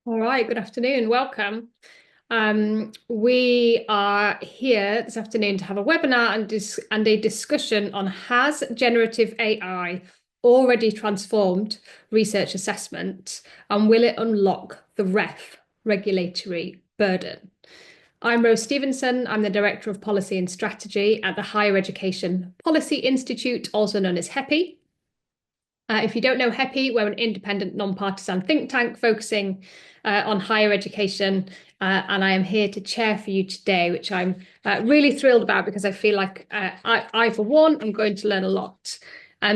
All right, good afternoon. Welcome. We are here this afternoon to have a webinar and a discussion on has generative AI already transformed research assessment and will it unlock the REF regulatory burden? I'm Rose Stephenson. I'm the Director of Policy and Strategy at the Higher Education Policy Institute, also known as HEPI. If you don't know HEPI, we're an independent, non-partisan think tank focusing on higher education, and I am here to chair for you today, which I'm really thrilled about because I feel like I, for one, am going to learn a lot.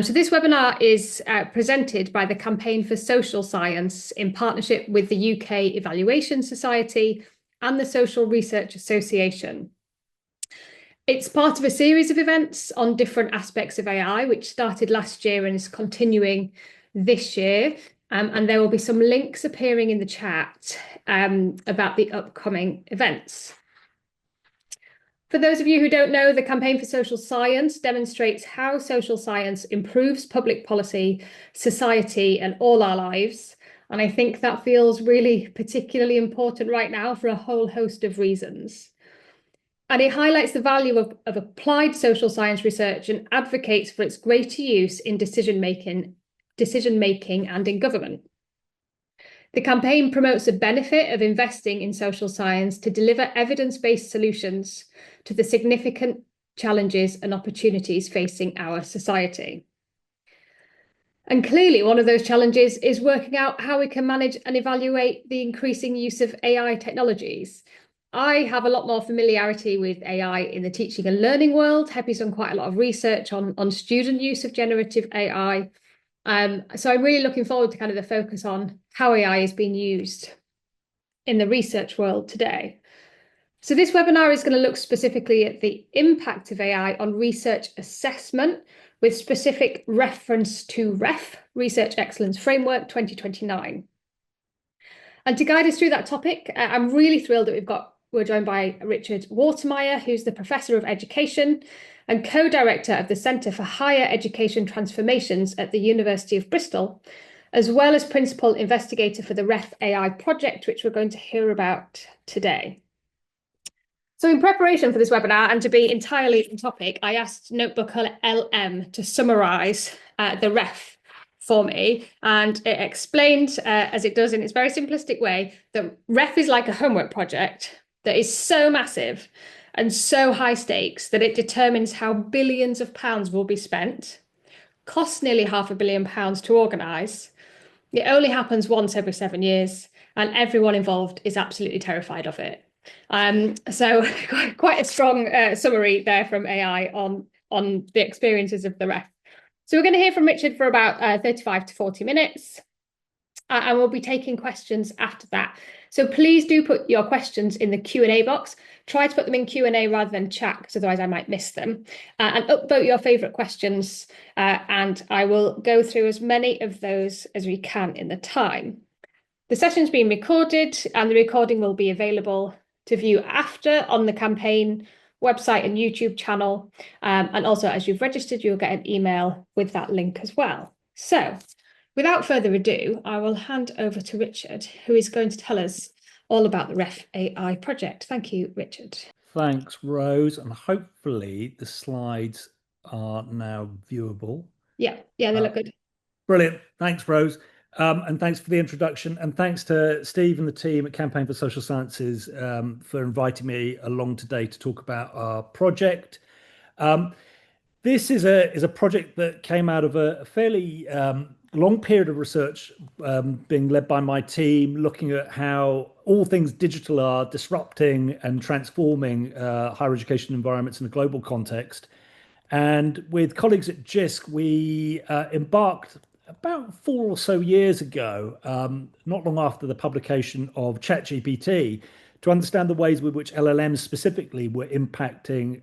So this webinar is presented by the Campaign for Social Science in partnership with the UK Evaluation Society and the Social Research Association. It's part of a series of events on different aspects of AI, which started last year and is continuing this year. And there will be some links appearing in the chat about the upcoming events. For those of you who don't know, the Campaign for Social Science demonstrates how social science improves public policy, society, and all our lives. And I think that feels really particularly important right now for a whole host of reasons. And it highlights the value of applied social science research and advocates for its greater use in decision making and in government. The campaign promotes the benefit of investing in social science to deliver evidence-based solutions to the significant challenges and opportunities facing our society. And clearly, one of those challenges is working out how we can manage and evaluate the increasing use of AI technologies. I have a lot more familiarity with AI in the teaching and learning world. HEPI's done quite a lot of research on student use of generative AI. So I'm really looking forward to kind of the focus on how AI is being used in the research world today. So this webinar is going to look specifically at the impact of AI on research assessment with specific reference to REF, Research Excellence Framework 2029. And to guide us through that topic, I'm really thrilled that we're joined by Richard Watermeyer, who's the Professor of Education and co-director of the Centre for Higher Education Transformations at the University of Bristol, as well as principal investigator for the REF AI project, which we're going to hear about today. So in preparation for this webinar and to be entirely on topic, I asked Notebook LM to summarise the REF for me, and it explained, as it does in its very simplistic way, that REF is like a homework project that is so massive and so high stakes that it determines how billions of pounds will be spent, costs nearly £500 million to organise. It only happens once every 7 years, and everyone involved is absolutely terrified of it. So quite a strong summary there from AI on the experiences of the REF. So we're going to hear from Richard for about 35 to 40 minutes, and we'll be taking questions after that. So please do put your questions in the Q&A box. Try to put them in Q&A rather than chat, because otherwise I might miss them. And upvote your favourite questions, and I will go through as many of those as we can in the time. The session's being recorded, and the recording will be available to view after on the campaign website and YouTube channel. And also, as you've registered, you'll get an email with that link as well. So without further ado, I will hand over to Richard, who is going to tell us all about the REF AI project. Thank you, Richard. Thanks, Rose. And hopefully the slides are now viewable. Yeah, they look good. Brilliant. Thanks, Rose. And thanks for the introduction. And thanks to Steve and the team at Campaign for Social Sciences for inviting me along today to talk about our project. This is a project that came out of a fairly long period of research being led by my team, looking at how all things digital are disrupting and transforming higher education environments in a global context. And with colleagues at JISC, we embarked about 4 or so years ago, not long after the publication of ChatGPT, to understand the ways with which LLMs specifically were impacting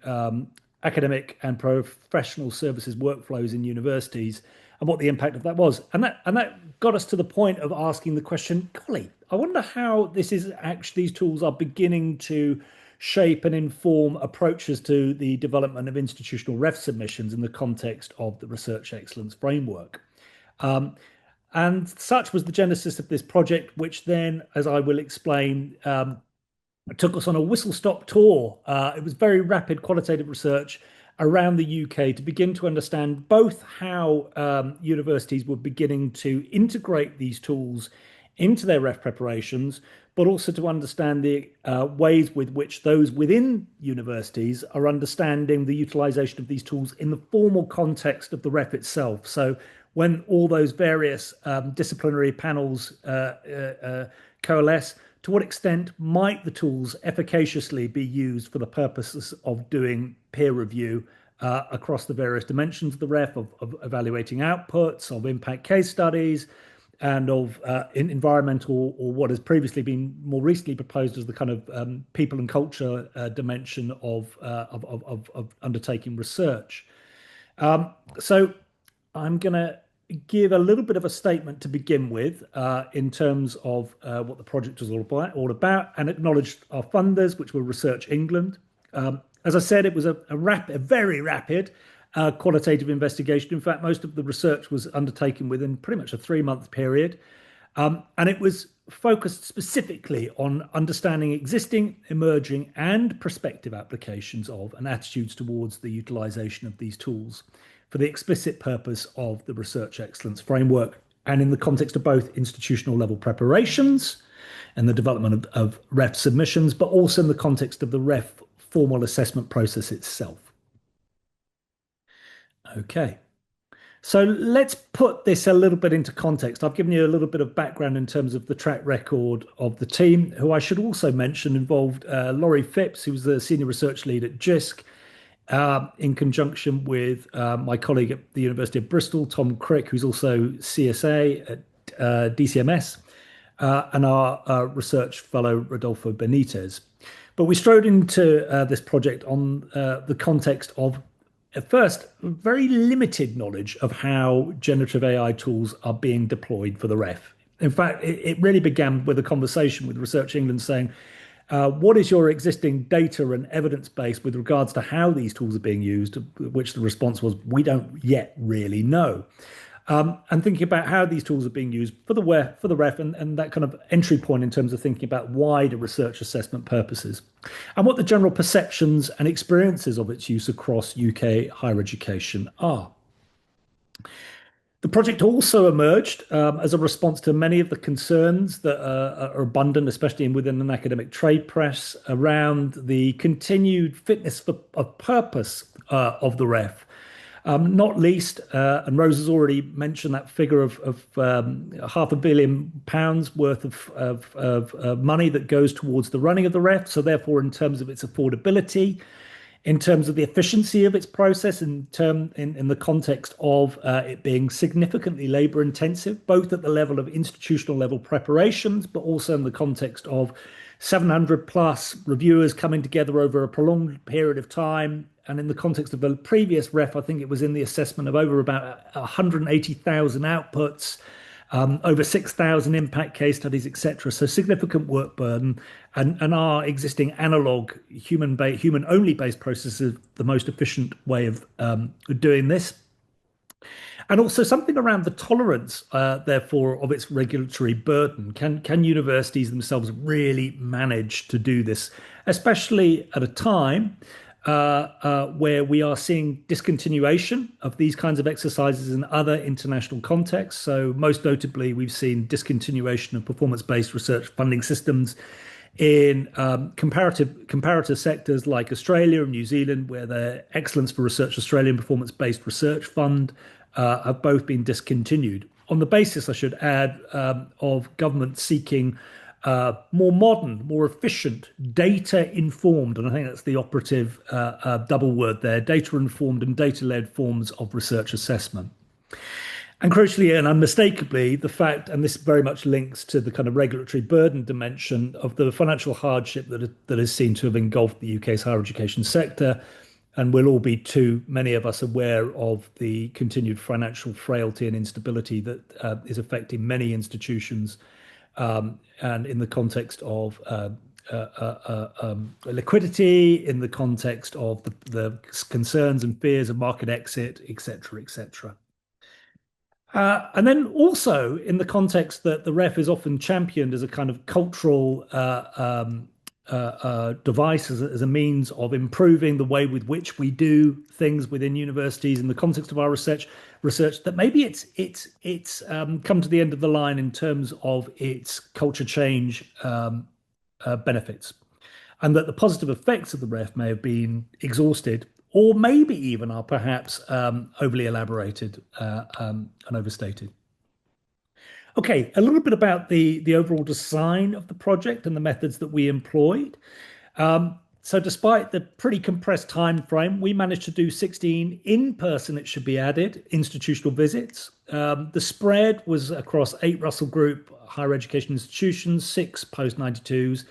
academic and professional services workflows in universities and what the impact of that was. And that got us to the point of asking the question, golly, I wonder how these tools are beginning to shape and inform approaches to the development of institutional REF submissions in the context of the Research Excellence Framework. And such was the genesis of this project, which then, as I will explain, took us on a whistle-stop tour. It was very rapid qualitative research around the UK to begin to understand both how universities were beginning to integrate these tools into their ref preparations, but also to understand the ways with which those within universities are understanding the utilization of these tools in the formal context of the ref itself. So when all those various disciplinary panels coalesce, to what extent might the tools efficaciously be used for the purposes of doing peer review across the various dimensions of the ref, of evaluating outputs, of impact case studies, and of environmental, or what has previously been more recently proposed as the kind of people and culture dimension of undertaking research. So I'm going to give a little bit of a statement to begin with in terms of what the project was all about, and acknowledge our funders, which were Research England. As I said, it was a very rapid qualitative investigation. In fact, most of the research was undertaken within pretty much a 3-month period. And it was focused specifically on understanding existing, emerging, and prospective applications of and attitudes towards the utilization of these tools for the explicit purpose of the research excellence framework, and in the context of both institutional level preparations and the development of ref submissions, but also in the context of the ref formal assessment process itself. Okay. So let's put this a little bit into context. I've given you a little bit of background in terms of the track record of the team, who I should also mention involved Laurie Phipps, who was the senior research lead at JISC, in conjunction with my colleague at the University of Bristol, Tom Crick, who's also CSA at DCMS, and our research fellow, Rodolfo Benitez. But we strode into this project on the context of, at first, very limited knowledge of how generative AI tools are being deployed for the ref. In fact, it really began with a conversation with Research England saying, what is your existing data and evidence base with regards to how these tools are being used? Which the response was, we don't yet really know. And thinking about how these tools are being used for the ref, and that kind of entry point in terms of thinking about wider research assessment purposes, and what the general perceptions and experiences of its use across UK higher education are. The project also emerged as a response to many of the concerns that are abundant, especially within an academic trade press, around the continued fitness of purpose of the ref. Not least, and Rose has already mentioned that figure of £500 million worth of money that goes towards the running of the ref. So therefore, in terms of its affordability, in terms of the efficiency of its process, in the context of it being significantly labor intensive, both at the level of institutional level preparations, but also in the context of 700 plus reviewers coming together over a prolonged period of time. And in the context of a previous ref, I think it was in the assessment of over about 180,000 outputs, over 6,000 impact case studies, etc. So significant work burden, and our existing analog human only based process is the most efficient way of doing this. And also something around the tolerance, therefore, of its regulatory burden. Can universities themselves really manage to do this, especially at a time where we are seeing discontinuation of these kinds of exercises in other international contexts? So most notably, we've seen discontinuation of performance-based research funding systems in comparative sectors like Australia and New Zealand, where the Excellence for Research Australia and Performance-Based Research Fund have both been discontinued. On the basis, I should add, of government seeking more modern, more efficient, data-informed, and I think that's the operative double word there, data-informed and data-led forms of research assessment. And crucially and unmistakably, the fact, and this very much links to the kind of regulatory burden dimension of the financial hardship that is seen to have engulfed the UK's higher education sector. And we'll all be too many of us aware of the continued financial frailty and instability that is affecting many institutions, and in the context of liquidity, in the context of the concerns and fears of market exit, etc., etc. And then also in the context that the ref is often championed as a kind of cultural device, as a means of improving the way with which we do things within universities in the context of our research that maybe it's come to the end of the line in terms of its culture change benefits, and that the positive effects of the ref may have been exhausted, or maybe even are perhaps overly elaborated and overstated. Okay, a little bit about the overall design of the project and the methods that we employed. So despite the pretty compressed time frame, we managed to do 16 in-person, it should be added, institutional visits. The spread was across 8 Russell Group higher education institutions, 6 post-92s,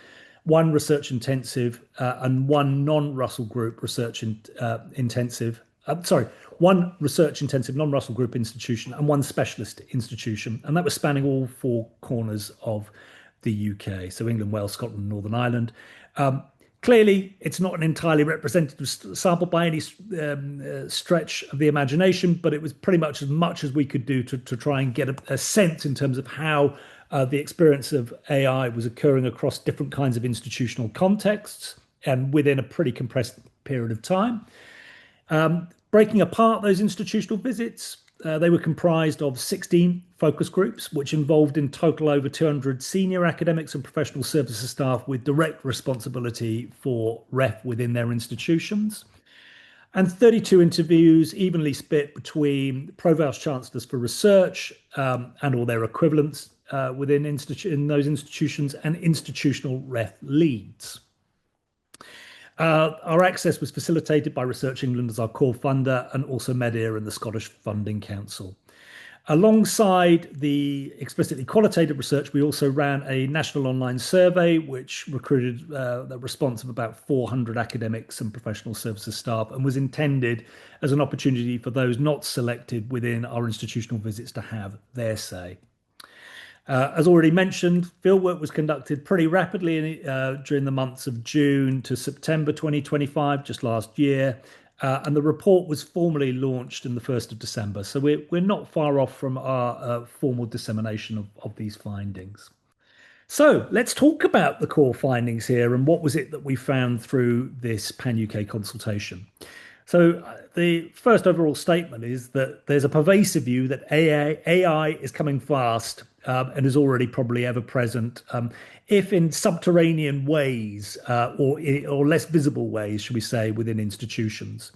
1 research intensive, and 1 non-Russell Group research intensive. Sorry, 1 research intensive non-Russell Group institution and 1 specialist institution. And that was spanning all 4 corners of the UK. So England, Wales, Scotland, Northern Ireland. Clearly, it's not an entirely representative sample by any stretch of the imagination, but it was pretty much as we could do to try and get a sense in terms of how the experience of AI was occurring across different kinds of institutional contexts and within a pretty compressed period of time. Breaking apart those institutional visits, they were comprised of 16 focus groups, which involved in total over 200 senior academics and professional services staff with direct responsibility for ref within their institutions, and 32 interviews evenly split between provost chancellors for research and or their equivalents within in those institutions, and institutional ref leads. Our access was facilitated by Research England as our core funder, and also MEDEA and the Scottish Funding Council. Alongside the explicitly qualitative research, we also ran a national online survey, which recruited the response of about 400 academics and professional services staff, and was intended as an opportunity for those not selected within our institutional visits to have their say. As already mentioned, fieldwork was conducted pretty rapidly during the months of June to September 2025, just last year, and the report was formally launched on the 1st of December. So we're not far off from our formal dissemination of these findings. So let's talk about the core findings here and what was it that we found through this pan-UK consultation. So the first overall statement is that there's a pervasive view that AI is coming fast and is already probably ever present, if in subterranean ways or less visible ways, should we say, within institutions.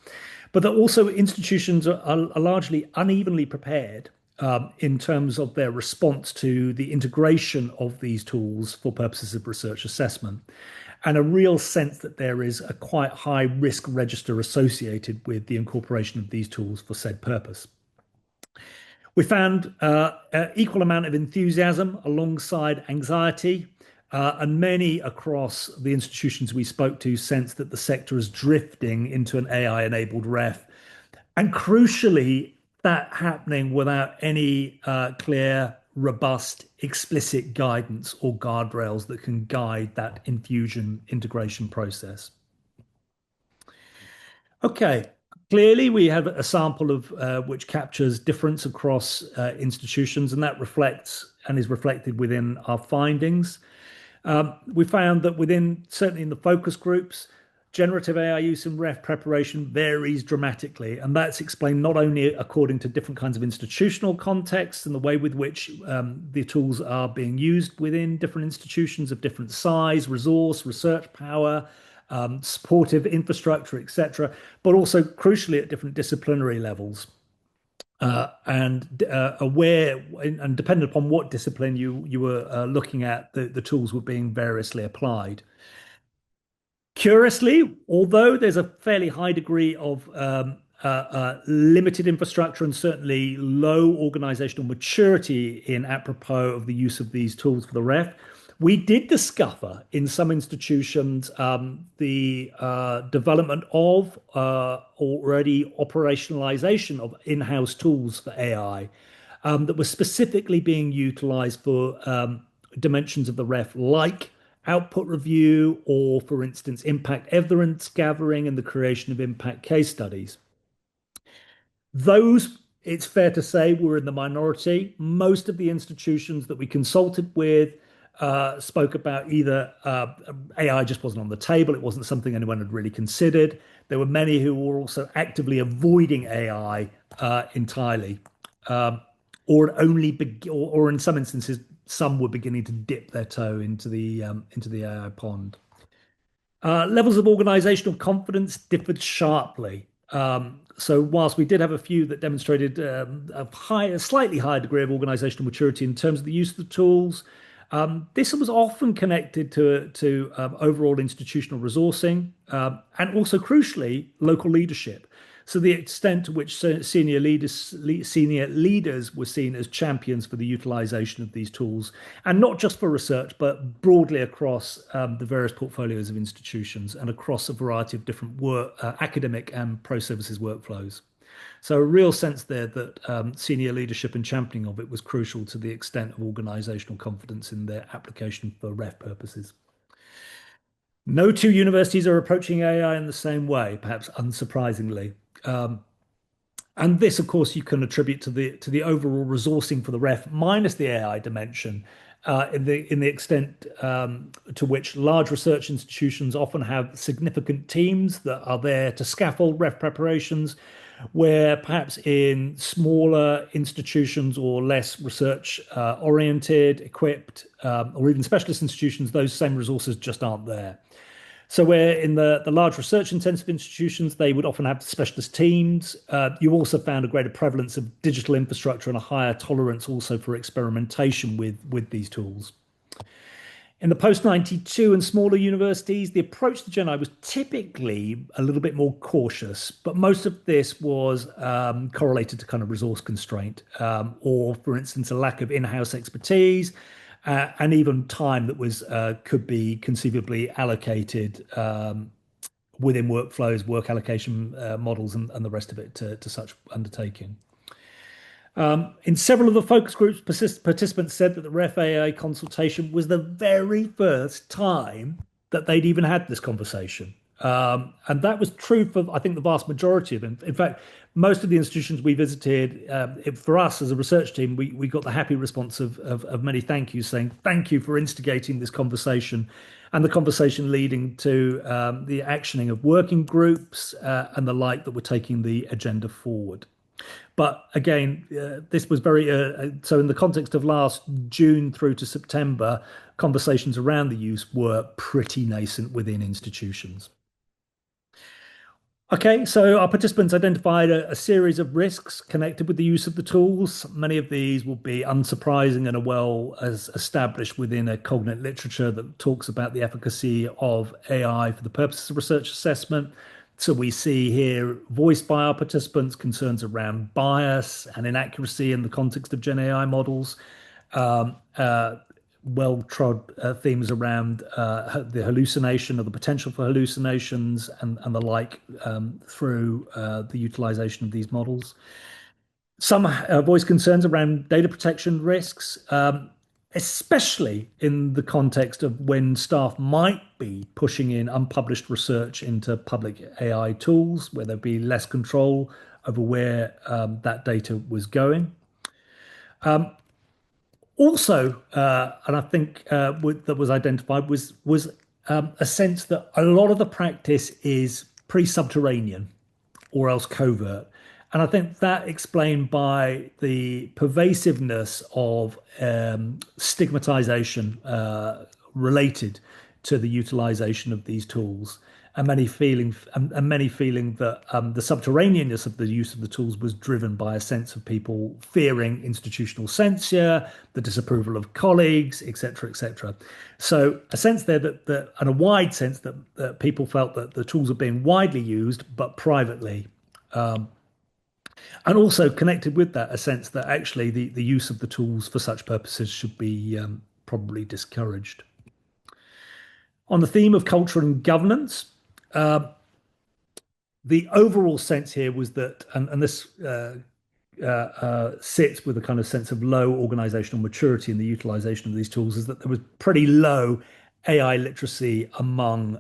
But that also institutions are largely unevenly prepared in terms of their response to the integration of these tools for purposes of research assessment, and a real sense that there is a quite high risk register associated with the incorporation of these tools for said purpose. We found an equal amount of enthusiasm alongside anxiety, and many across the institutions we spoke to sense that the sector is drifting into an AI-enabled ref, and crucially, that happening without any clear, robust, explicit guidance or guardrails that can guide that infusion integration process. Okay, clearly we have a sample of which captures difference across institutions, and that reflects and is reflected within our findings. We found that certainly in the focus groups, generative AI use in ref preparation varies dramatically, and that's explained not only according to different kinds of institutional contexts and the way with which the tools are being used within different institutions of different size, resource, research power, supportive infrastructure, etc., but also crucially at different disciplinary levels. And aware and dependent upon what discipline you were looking at, the tools were being variously applied. Curiously, although there's a fairly high degree of limited infrastructure and certainly low organizational maturity in apropos of the use of these tools for the ref, we did discover in some institutions the development of already operationalization of in-house tools for AI that were specifically being utilized for dimensions of the ref, like output review, or for instance, impact evidence gathering and the creation of impact case studies. Those it's fair to say we're in the minority. Most of the institutions that we consulted with spoke about either AI just wasn't on the table, it wasn't something anyone had really considered. There were many who were also actively avoiding AI entirely, um, or or in some instances, some were beginning to dip their toe into the AI pond. Levels of organizational confidence differed sharply. So, whilst we did have a few that demonstrated a slightly higher degree of organizational maturity in terms of the use of the tools, this was often connected to overall institutional resourcing and also, crucially, local leadership. So the extent to which senior leaders were seen as champions for the utilization of these tools, and not just for research, but broadly across the various portfolios of institutions and across a variety of different academic and pro services workflows. So a real sense there that senior leadership and championing of it was crucial to the extent of organizational confidence in their application for REF purposes. No two universities are approaching AI in the same way, perhaps unsurprisingly. Um, and this, of course, you can attribute to the overall resourcing for the ref minus the AI dimension, in the extent to which large research institutions often have significant teams that are there to scaffold ref preparations, where perhaps in smaller institutions or less research oriented, equipped, or even specialist institutions, those same resources just aren't there. So where in the large research intensive institutions, they would often have specialist teams. You also found a greater prevalence of digital infrastructure and a higher tolerance also for experimentation with these tools. In the post 92 and smaller universities, the approach to Gen AI was typically a little bit more cautious, but most of this was correlated to kind of resource constraint, or, for instance, a lack of in-house expertise, and even time that was could be conceivably allocated within workflows, work allocation models, and the rest of it to such undertaking. In several of the focus groups, participants said that the REF AA consultation was the very first time that they'd even had this conversation. And that was true for, I think, the vast majority of them. In fact, most of the institutions we visited, for us as a research team, we got the happy response of many thank yous saying, thank you for instigating this conversation, and the conversation leading to the actioning of working groups and the like that were taking the agenda forward. But again, this was very so in the context of last June through to September, conversations around the use were pretty nascent within institutions. Okay, so our participants identified a series of risks connected with the use of the tools. Many of these will be unsurprising and are well as established within a cognate literature that talks about the efficacy of AI for the purposes of research assessment. So we see here, voiced by our participants, concerns around bias and inaccuracy in the context of Gen AI models. Um, uh, Well-trod themes around the hallucination or the potential for hallucinations and the like through the utilization of these models. Some voice concerns around data protection risks, especially in the context of when staff might be pushing in unpublished research into public AI tools, where there'd be less control over where that data was going. Also, and I think that was identified was a sense that a lot of the practice is pre-subterranean or else covert. And I think that explained by the pervasiveness of stigmatization related to the utilization of these tools, and many feeling that the subterraneanness of the use of the tools was driven by a sense of people fearing institutional censure, the disapproval of colleagues, etc., etc. So a sense there and a wide sense that people felt that the tools are being widely used, but privately. And also connected with that, a sense that actually the use of the tools for such purposes should be probably discouraged. On the theme of culture and governance, the overall sense here was that, and this sits with a kind of sense of low organizational maturity in the utilization of these tools, is that there was pretty low AI literacy among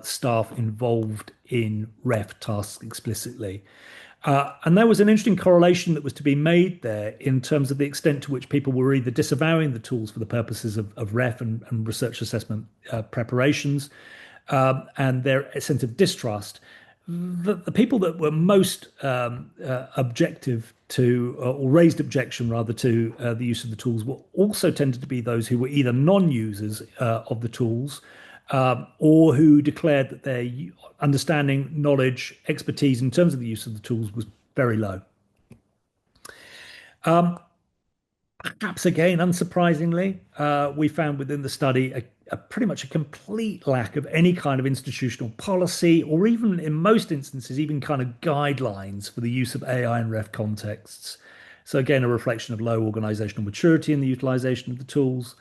staff involved in REF tasks explicitly. And there was an interesting correlation that was to be made there in terms of the extent to which people were either disavowing the tools for the purposes of ref and research assessment preparations, and their sense of distrust. The people that were most objective to, or raised objection rather, to the use of the tools were also tended to be those who were either non-users of the tools, or who declared that their understanding, knowledge, expertise in terms of the use of the tools was very low. Perhaps again, unsurprisingly, we found within the study pretty much a complete lack of any kind of institutional policy, or even in most instances, even kind of guidelines for the use of AI in ref contexts. So again, a reflection of low organizational maturity in the utilization of the tools,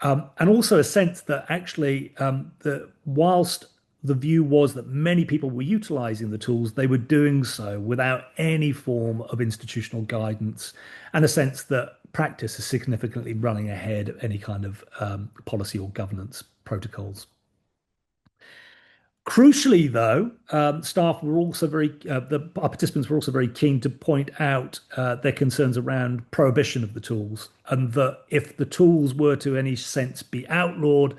and also a sense that actually, that whilst the view was that many people were utilizing the tools, they were doing so without any form of institutional guidance, and a sense that practice is significantly running ahead of any kind of policy or governance protocols. Crucially, though, staff were also our participants were also very keen to point out their concerns around prohibition of the tools, and that if the tools were to any sense be outlawed,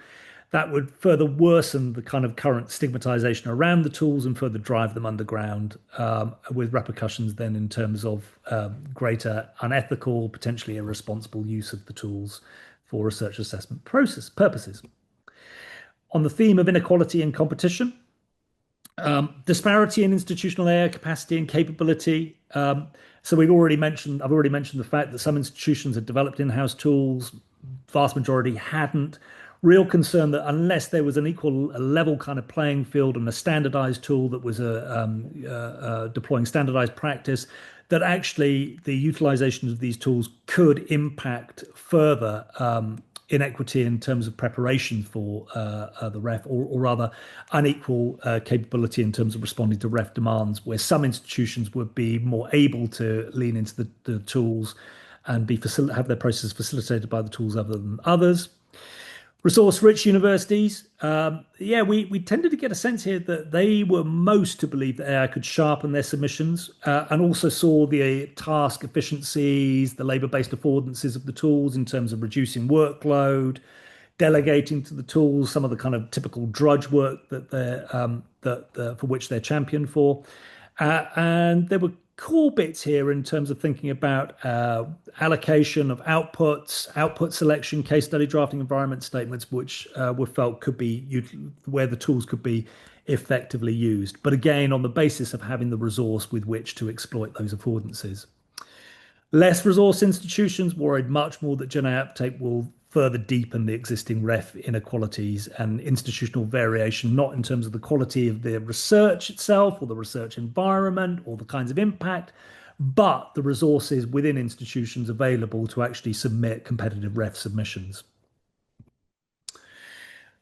that would further worsen the kind of current stigmatization around the tools and further drive them underground, with repercussions then in terms of greater unethical, potentially irresponsible use of the tools for research assessment process purposes. On the theme of inequality and competition, disparity in institutional AI capacity and capability. So I've already mentioned the fact that some institutions had developed in-house tools, vast majority hadn't. Real concern that unless there was an equal level kind of playing field and a standardized tool that was deploying standardized practice, that actually the utilization of these tools could impact further inequity in terms of preparation for the ref, or rather unequal capability in terms of responding to ref demands, where some institutions would be more able to lean into the tools and have their processes facilitated by the tools other than others. Resource-rich universities, we tended to get a sense here that they were most to believe that AI could sharpen their submissions, and also saw the task efficiencies, the labor-based affordances of the tools in terms of reducing workload, delegating to the tools some of the kind of typical drudge work for which they're championed for. And there were core bits here in terms of thinking about allocation of outputs, output selection, case study drafting, environment statements, which were felt could be where the tools could be effectively used. But again, on the basis of having the resource with which to exploit those affordances. Less resource institutions worried much more that GenAI uptake will further deepen the existing ref inequalities and institutional variation, not in terms of the quality of the research itself or the research environment or the kinds of impact, but the resources within institutions available to actually submit competitive ref submissions.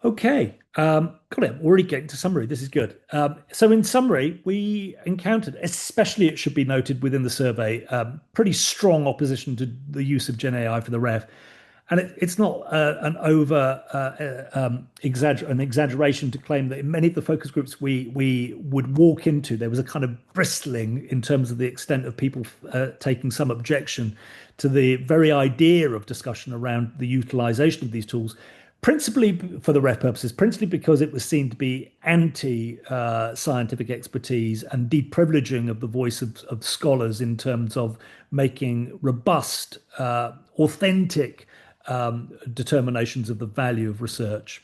Okay, Colin, already getting to summary. This is good. So in summary, we encountered, especially it should be noted within the survey, pretty strong opposition to the use of GenAI for the ref. And it's not an exaggeration to claim that in many of the focus groups we would walk into, there was a kind of bristling in terms of the extent of people taking some objection to the very idea of discussion around the utilization of these tools, principally for the ref purposes, principally because it was seen to be anti-scientific expertise and deprivileging of the voice of scholars in terms of making robust, authentic determinations of the value of research.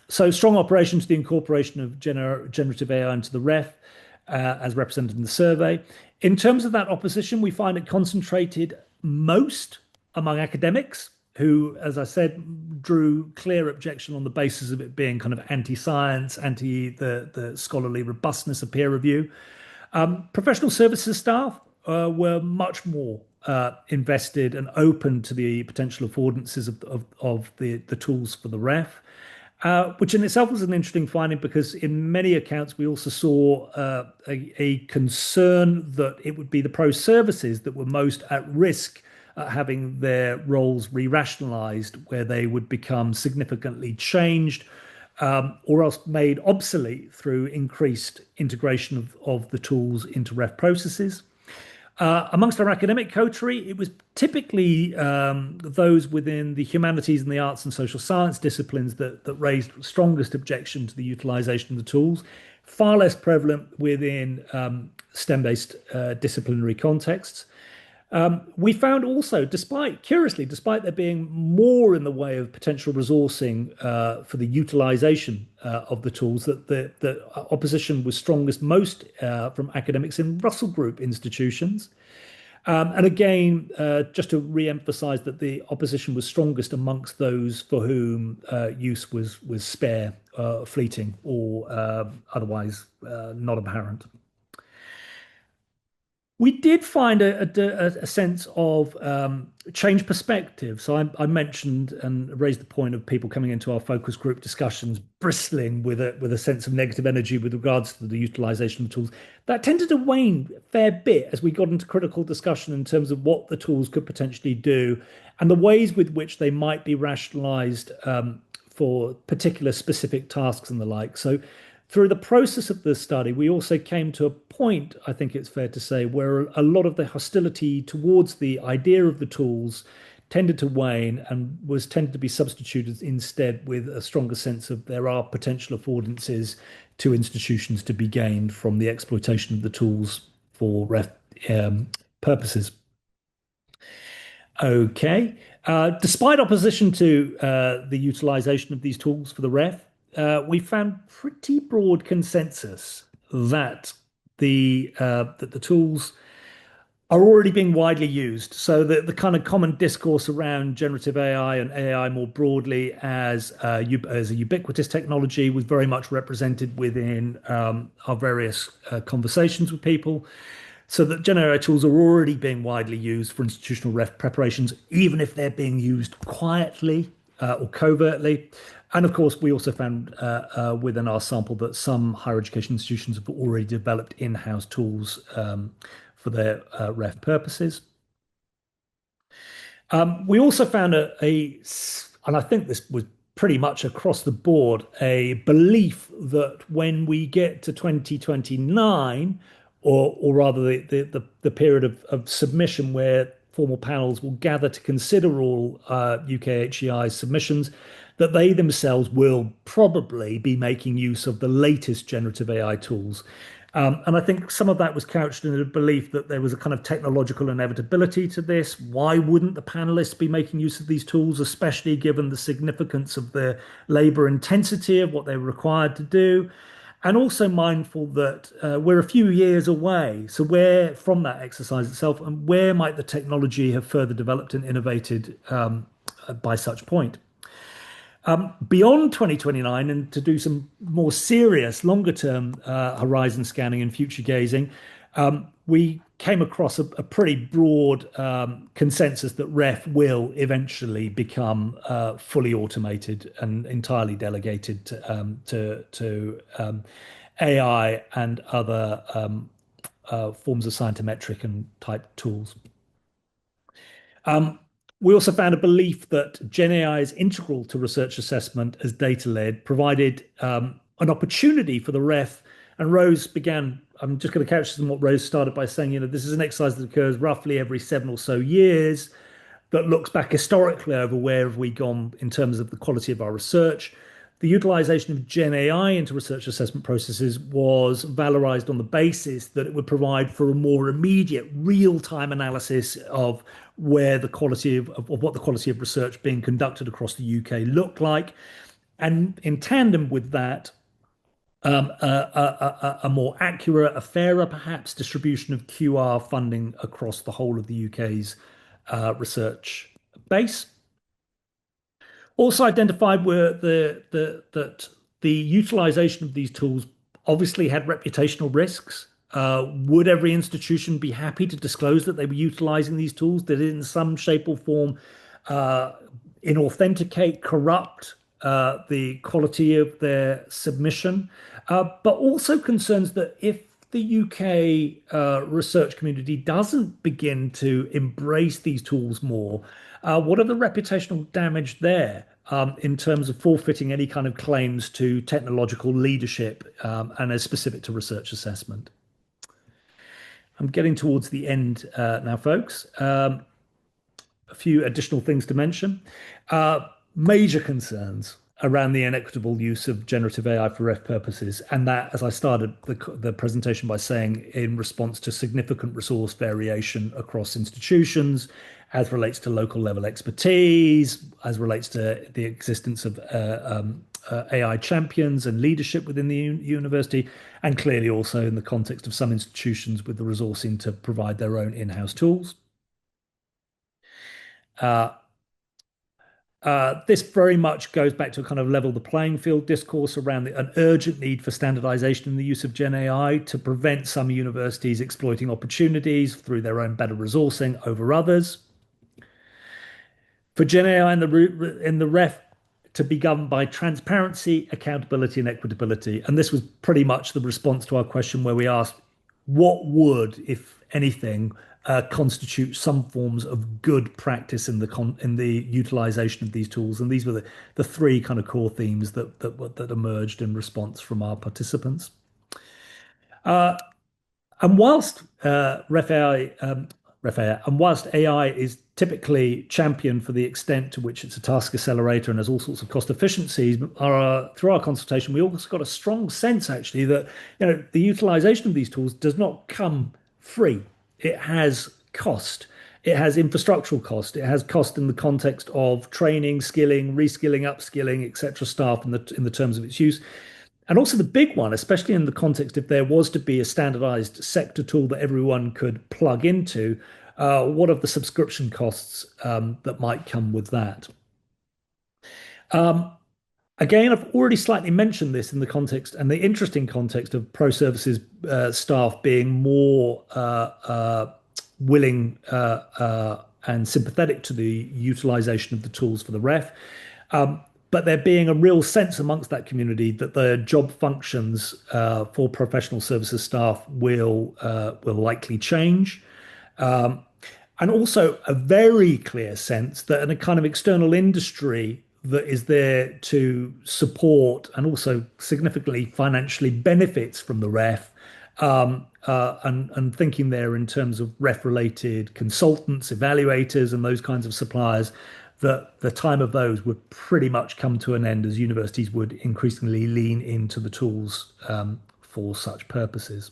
So strong opposition to the incorporation of generative AI into the ref, as represented in the survey. In terms of that opposition, we find it concentrated most among academics who, as I said, drew clear objection on the basis of it being kind of anti-science, anti the scholarly robustness of peer review. Professional services staff were much more invested and open to the potential affordances of the tools for the ref, which in itself was an interesting finding because in many accounts we also saw a concern that it would be the pro services that were most at risk having their roles re-rationalized, where they would become significantly changed or else made obsolete through increased integration of the tools into ref processes. Amongst our academic coterie, it was typically those within the humanities and the arts and social science disciplines that raised strongest objection to the utilization of the tools, far less prevalent within STEM-based disciplinary contexts. We found also, curiously, despite there being more in the way of potential resourcing for the utilization of the tools, that the opposition was strongest most from academics in Russell Group institutions. And again, just to re-emphasize that the opposition was strongest amongst those for whom use was spare, fleeting, or otherwise not apparent. We did find a sense of change perspective. So I mentioned and raised the point of people coming into our focus group discussions bristling with a sense of negative energy with regards to the utilization of tools. That tended to wane a fair bit as we got into critical discussion in terms of what the tools could potentially do and the ways with which they might be rationalized for particular specific tasks and the like. So through the process of the study, we also came to a point, I think it's fair to say, where a lot of the hostility towards the idea of the tools tended to wane and was tended to be substituted instead with a stronger sense of there are potential affordances to institutions to be gained from the exploitation of the tools for purposes. Okay. Despite opposition to the utilization of these tools for the ref, we found pretty broad consensus that the tools are already being widely used. So the kind of common discourse around generative AI and AI more broadly as a ubiquitous technology was very much represented within our various conversations with people. So that GenAI tools are already being widely used for institutional ref preparations, even if they're being used quietly or covertly. And of course, we also found within our sample that some higher education institutions have already developed in-house tools for their ref purposes. We also found and I think this was pretty much across the board, a belief that when we get to 2029, or rather the period of submission where formal panels will gather to consider all UK HEI submissions, that they themselves will probably be making use of the latest generative AI tools. And I think some of that was couched in a belief that there was a kind of technological inevitability to this. Why wouldn't the panelists be making use of these tools, especially given the significance of the labor intensity of what they're required to do? And also mindful that we're a few years away. So where from that exercise itself, and where might the technology have further developed and innovated by such point? Beyond 2029, and to do some more serious, longer term horizon scanning and future gazing, we came across a pretty broad consensus that ref will eventually become fully automated and entirely delegated to AI and other forms of scientometric and type tools. We also found a belief that GenAI is integral to research assessment as data-led, provided an opportunity for the ref. And Rose began, I'm just going to couch this in what Rose started by saying, this is an exercise that occurs roughly every 7 or so years that looks back historically over where have we gone in terms of the quality of our research. The utilization of GenAI into research assessment processes was valorized on the basis that it would provide for a more immediate, real-time analysis of where the quality of what the quality of research being conducted across the UK looked like. And in tandem with that, a more accurate, a fairer perhaps distribution of QR funding across the whole of the UK's research base. Also identified were that the utilization of these tools obviously had reputational risks. Would every institution be happy to disclose that they were utilizing these tools? Did it in some shape or form inauthenticate, corrupt the quality of their submission? But also concerns that if the UK research community doesn't begin to embrace these tools more, what are the reputational damage there? in terms of forfeiting any kind of claims to technological leadership and as specific to research assessment. I'm getting towards the end now, folks. A few additional things to mention. Major concerns around the inequitable use of generative AI for ref purposes, and that, as I started the presentation by saying, in response to significant resource variation across institutions, as relates to local level expertise, as relates to the existence of AI champions and leadership within the university, and clearly also in the context of some institutions with the resourcing to provide their own in-house tools. This very much goes back to a kind of level the playing field discourse around an urgent need for standardization in the use of Gen AI to prevent some universities exploiting opportunities through their own better resourcing over others. For Gen AI in the ref to be governed by transparency, accountability, and equitability. And this was pretty much the response to our question where we asked, what would, if anything, constitute some forms of good practice in the utilization of these tools? And these were the three kind of core themes that emerged in response from our participants. And whilst whilst AI is typically championed for the extent to which it's a task accelerator and has all sorts of cost efficiencies, through our consultation, we also got a strong sense actually that the utilization of these tools does not come free. It has cost. It has infrastructural cost. It has cost in the context of training, skilling, reskilling, upskilling, etc. staff in the terms of its use. And also the big one, especially in the context if there was to be a standardized sector tool that everyone could plug into, what are the subscription costs that might come with that? Again, I've already slightly mentioned this in the context and the interesting context of pro services staff being more willing and sympathetic to the utilization of the tools for the ref. But there being a real sense amongst that community that the job functions for professional services staff will likely change. And also a very clear sense that in a kind of external industry that is there to support and also significantly financially benefits from the ref, and thinking there in terms of ref-related consultants, evaluators, and those kinds of suppliers, that the time of those would pretty much come to an end as universities would increasingly lean into the tools for such purposes.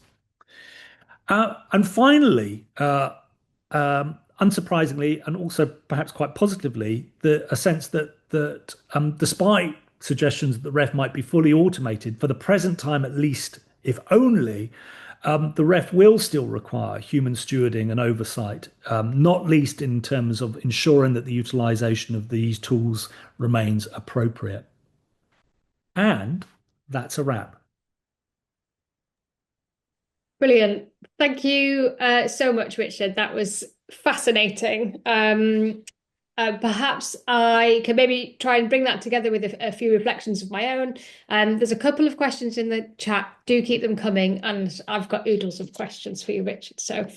And finally, unsurprisingly, and also perhaps quite positively, a sense that despite suggestions that the ref might be fully automated, for the present time at least, if only, the ref will still require human stewarding and oversight, not least in terms of ensuring that the utilization of these tools remains appropriate. And that's a wrap. Brilliant. Thank you so much, Richard. That was fascinating. Perhaps I can maybe try and bring that together with a few reflections of my own. There's a couple of questions in the chat. Do keep them coming. And I've got oodles of questions for you, Richard. So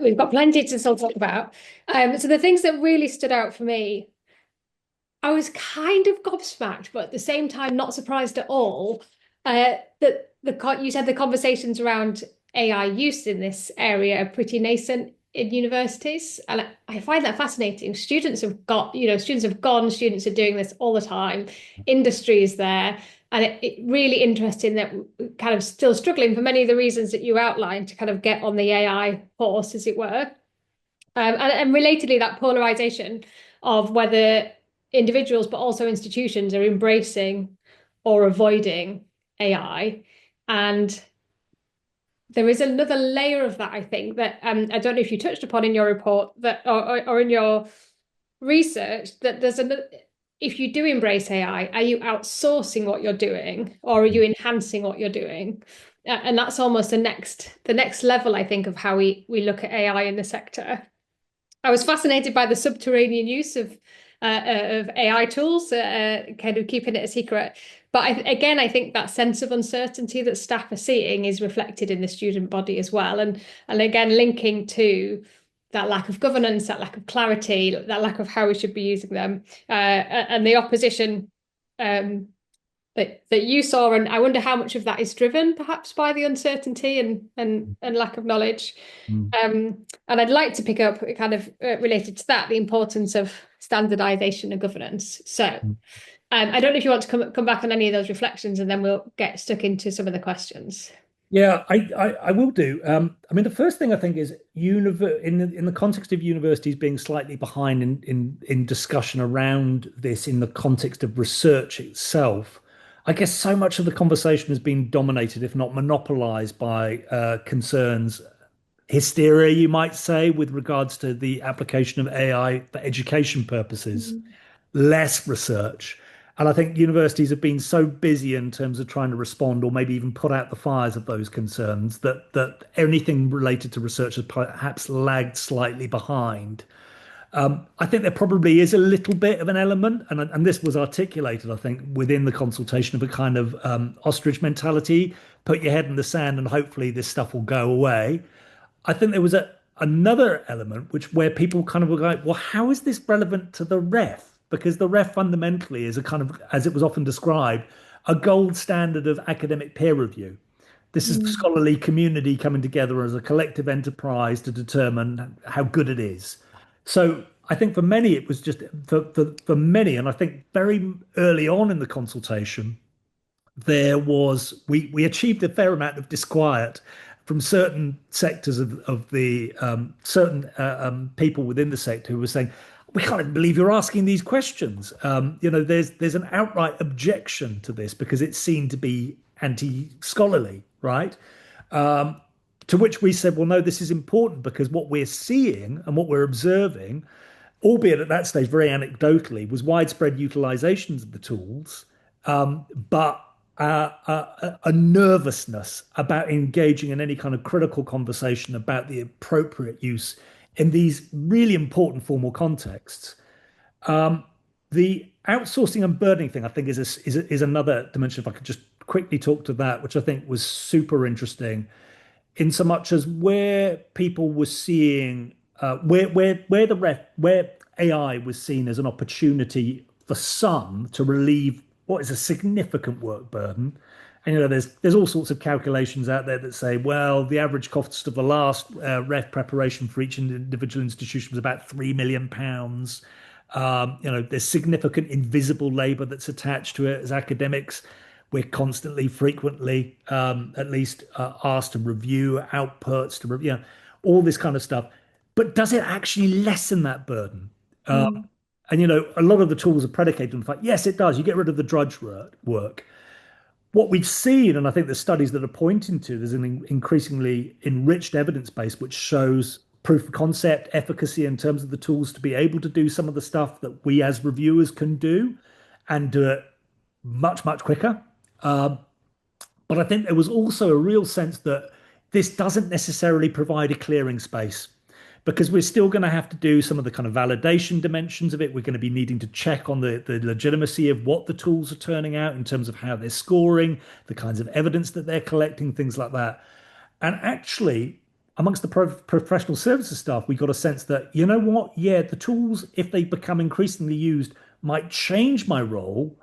we've got plenty to still talk about. So the things that really stood out for me, I was kind of gobsmacked, but at the same time, not surprised at all, that you said the conversations around AI use in this area are pretty nascent in universities, and I find that fascinating. Students are students are doing this all the time. Industry is there, and it really interesting that we're kind of still struggling for many of the reasons that you outlined to kind of get on the AI horse, as it were. And relatedly, that polarization of whether individuals but also institutions are embracing or avoiding AI. And there is another layer of that, I think, that I don't know if you touched upon in your report that or in your research, that there's another. If you do embrace AI, are you outsourcing what you're doing, or are you enhancing what you're doing? And that's almost the next level, I think, of how we look at AI in the sector. I was fascinated by the subterranean use of AI tools, kind of keeping it a secret. But I think that sense of uncertainty that staff are seeing is reflected in the student body as well. And again, linking to that lack of governance, that lack of clarity, that lack of how we should be using them, and the opposition that you saw. And I wonder how much of that is driven perhaps by the uncertainty and lack of knowledge. Mm. And I'd like to pick up kind of related to that, the importance of standardization and governance. So I don't know if you want to come back on any of those reflections, and then we'll get stuck into some of the questions. Yeah, I will do. I mean, the first thing I think is in the context of universities being slightly behind in discussion around this in the context of research itself. I guess so much of the conversation has been dominated, if not monopolized, by concerns, hysteria, you might say, with regards to the application of AI for education purposes, Mhm. less research. And I think universities have been so busy in terms of trying to respond or maybe even put out the fires of those concerns that anything related to research has perhaps lagged slightly behind. I think there probably is a little bit of an element, and this was articulated, I think, within the consultation of a kind of ostrich mentality. Put your head in the sand, and hopefully this stuff will go away. I think there was another element which where people kind of were like, well, how is this relevant to the ref? Because the ref fundamentally is a kind of, as it was often described, a gold standard of academic peer review. This is the Mm. scholarly community coming together as a collective enterprise to determine how good it is. So I think for many, it was just for many, and I think very early on in the consultation, we achieved a fair amount of disquiet from certain sectors of the certain people within the sector who were saying, we can't even believe you're asking these questions. There's an outright objection to this because it's seen to be anti-scholarly, right? To which we said, well, no, this is important because what we're seeing and what we're observing, albeit at that stage very anecdotally, was widespread utilizations of the tools, but a nervousness about engaging in any kind of critical conversation about the appropriate use in these really important formal contexts. The outsourcing and burdening thing, I think, is another dimension. If I could just quickly talk to that, which I think was super interesting, in so much as where people were seeing where AI was seen as an opportunity for some to relieve what is a significant work burden. And there's all sorts of calculations out there that say, well, the average cost of the last ref preparation for each individual institution was about £3 million. There's significant invisible labor that's attached to it as academics. We're constantly, frequently, at least asked to review outputs, to review all this kind of stuff. But does it actually lessen that burden? Mm. And a lot of the tools are predicated on the fact, yes, it does. You get rid of the drudge work. What we've seen, and I think the studies that are pointing to, there's an increasingly enriched evidence base which shows proof of concept, efficacy in terms of the tools to be able to do some of the stuff that we as reviewers can do and do it much, much quicker. But I think there was also a real sense that this doesn't necessarily provide a clearing space because we're still going to have to do some of the kind of validation dimensions of it. We're going to be needing to check on the legitimacy of what the tools are turning out in terms of how they're scoring, the kinds of evidence that they're collecting, things like that. And actually, amongst the professional services staff, we got a sense that, you know what? Yeah, the tools, if they become increasingly used, might change my role,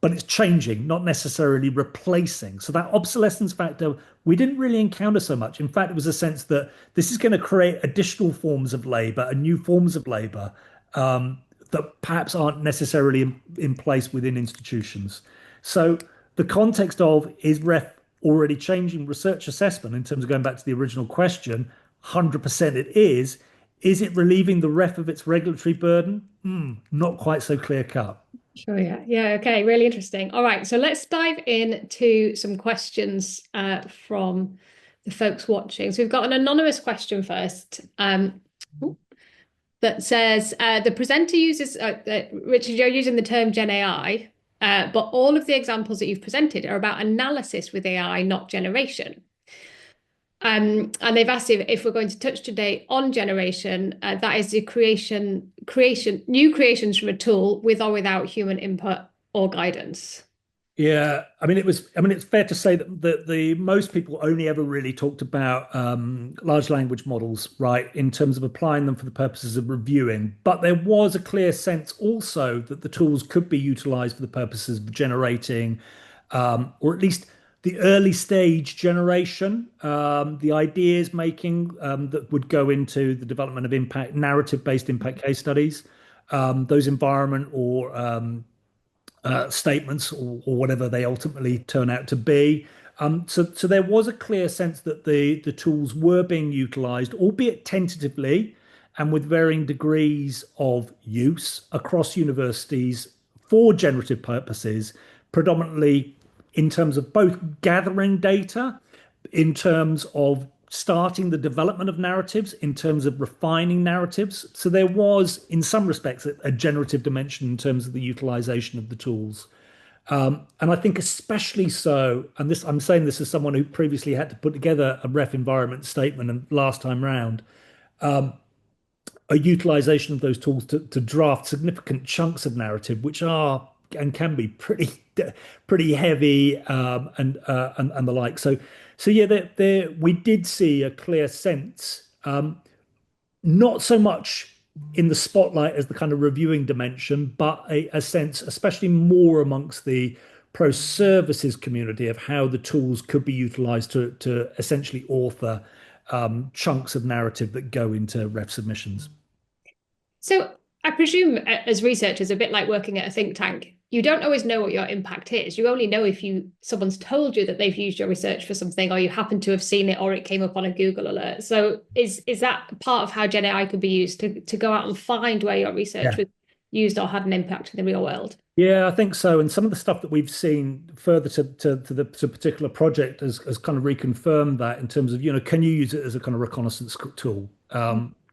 but it's changing, not necessarily replacing. So that obsolescence factor, we didn't really encounter so much. In fact, it was a sense that this is going to create additional forms of labor and new forms of labor that perhaps aren't necessarily in place within institutions. So the context of is ref already changing research assessment in terms of going back to the original question, 100% it is. Is it relieving the ref of its regulatory burden? Not quite so clear cut. Sure, yeah. Yeah, okay, really interesting. All right, so let's dive into some questions from the folks watching. So we've got an anonymous question first that says, the presenter uses, Richard, you're using the term Gen AI, but all of the examples that you've presented are about analysis with AI, not generation. And they've asked if we're going to touch today on generation, that is the new creations from a tool with or without human input or guidance. Yeah, I mean, it was. I mean, it's fair to say that the most people only ever really talked about large language models, right, in terms of applying them for the purposes of reviewing. But there was a clear sense also that the tools could be utilized for the purposes of generating, or at least the early stage generation, the ideas making that would go into the development of impact, narrative-based impact case studies, those environment or statements or whatever they ultimately turn out to be. So there was a clear sense that the tools were being utilized, albeit tentatively and with varying degrees of use across universities for generative purposes, predominantly in terms of both gathering data, in terms of starting the development of narratives, in terms of refining narratives. So there was, in some respects, a generative dimension in terms of the utilization of the tools. And I think especially so, and this I'm saying this as someone who previously had to put together a ref environment statement and last time round, a utilization of those tools to draft significant chunks of narrative, which are and can be pretty heavy and the like. So yeah, we did see a clear sense, not so much in the spotlight as the kind of reviewing dimension, but a sense, especially more amongst the pro services community, of how the tools could be utilized to essentially author chunks of narrative that go into ref submissions. So I presume as researchers, a bit like working at a think tank, you don't always know what your impact is. You only know if someone's told you that they've used your research for something, or you happen to have seen it, or it came up on a Google alert. So is that part of how GenAI could be used to go out and find where your research Yeah. was used or had an impact in the real world? Yeah, I think so. And some of the stuff that we've seen further to the particular project has kind of reconfirmed that in terms of, can you use it as a kind of reconnaissance tool?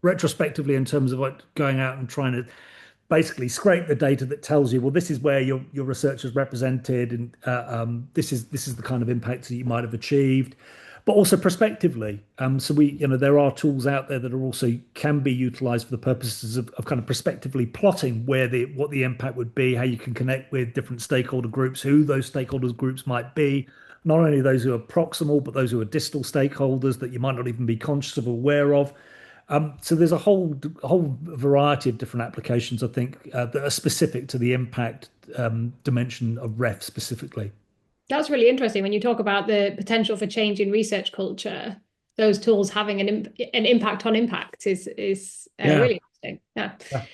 Retrospectively, in terms of like going out and trying to basically scrape the data that tells you, well, this is where your research is represented, and this is the kind of impact that you might have achieved, but also prospectively. So there are tools out there that are also can be utilized for the purposes of kind of prospectively plotting what the impact would be, how you can connect with different stakeholder groups, who those stakeholders groups might be, not only those who are proximal, but those who are distal stakeholders that you might not even be conscious of or aware of. So there's a whole variety of different applications, I think, that are specific to the impact dimension of ref specifically. That's really interesting when you talk about the potential for change in research culture. Those tools having an impact on impact is Yeah. really interesting. Yeah. Yeah.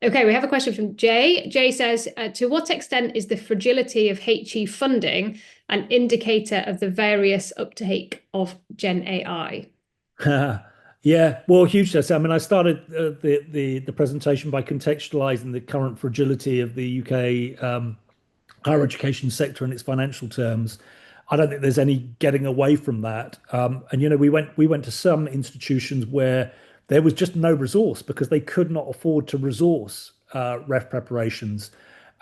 Okay, we have a question from Jay. Jay says, to what extent is the fragility of HE funding an indicator of the various uptake of Gen AI? Yeah, well, hugely so. I mean, I started the presentation by contextualizing the current fragility of the UK higher education sector in its financial terms. I don't think there's any getting away from that. And we went to some institutions where there was just no resource because they could not afford to resource ref preparations,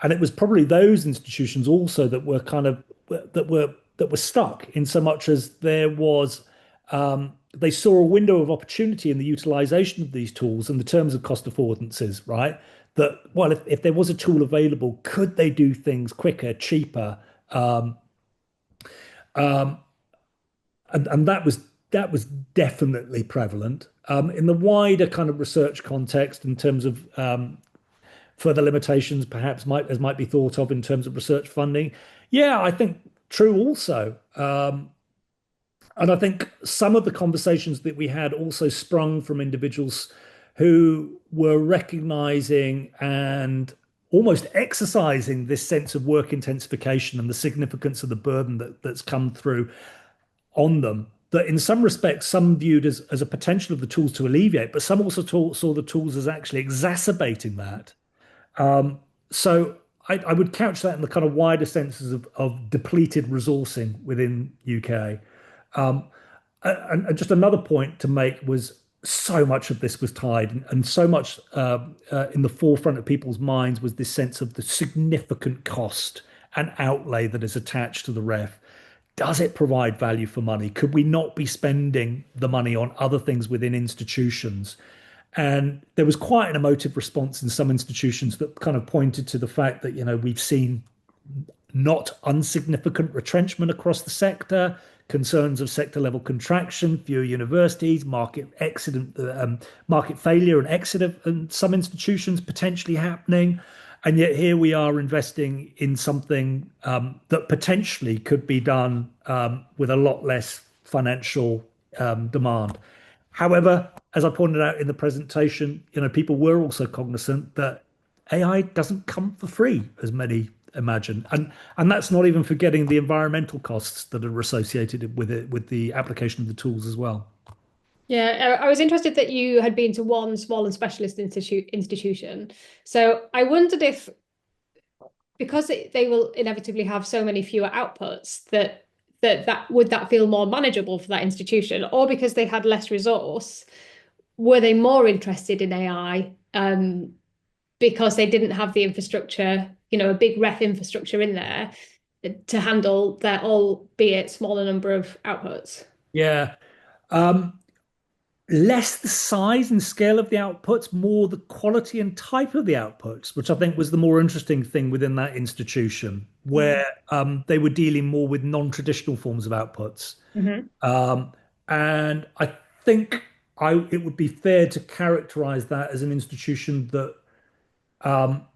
and it was probably those institutions also that were kind of that were stuck in so much as there was they saw a window of opportunity in the utilization of these tools and the terms of cost affordances, right? That, well, if there was a tool available, could they do things quicker, cheaper? And that was definitely prevalent in the wider kind of research context in terms of further limitations, perhaps might be thought of in terms of research funding. Yeah, I think true also. And I think some of the conversations that we had also sprung from individuals who were recognizing and almost exercising this sense of work intensification and the significance of the burden that's come through on them. That in some respects, some viewed as a potential of the tools to alleviate, but some also saw the tools as actually exacerbating that. So I would couch that in the kind of wider senses of depleted resourcing within UK. And just another point to make was so much of this was tied, and so much in the forefront of people's minds was this sense of the significant cost and outlay that is attached to the ref. Does it provide value for money? Could we not be spending the money on other things within institutions? And there was quite an emotive response in some institutions that kind of pointed to the fact that, we've seen not unsignificant retrenchment across the sector, concerns of sector level contraction, fewer universities, market failure and exit of and some institutions potentially happening. And yet here we are investing in something that potentially could be done with a lot less financial demand. However, as I pointed out in the presentation, people were also cognizant that AI doesn't come for free, as many imagine, and that's not even forgetting the environmental costs that are associated with it, with the application of the tools as well. Yeah, I was interested that you had been to one small and specialist institution. So I wondered if, because they will inevitably have so many fewer outputs, that would that feel more manageable for that institution, or because they had less resource, were they more interested in AI because they didn't have the infrastructure, a big ref infrastructure in there to handle their albeit smaller number of outputs? Yeah. Um, Less the size and scale of the outputs, more the quality and type of the outputs, which I think was the more interesting thing within that institution, where they were dealing more with non-traditional forms of outputs. Mm-hmm. Um, and I think it would be fair to characterize that as an institution that um,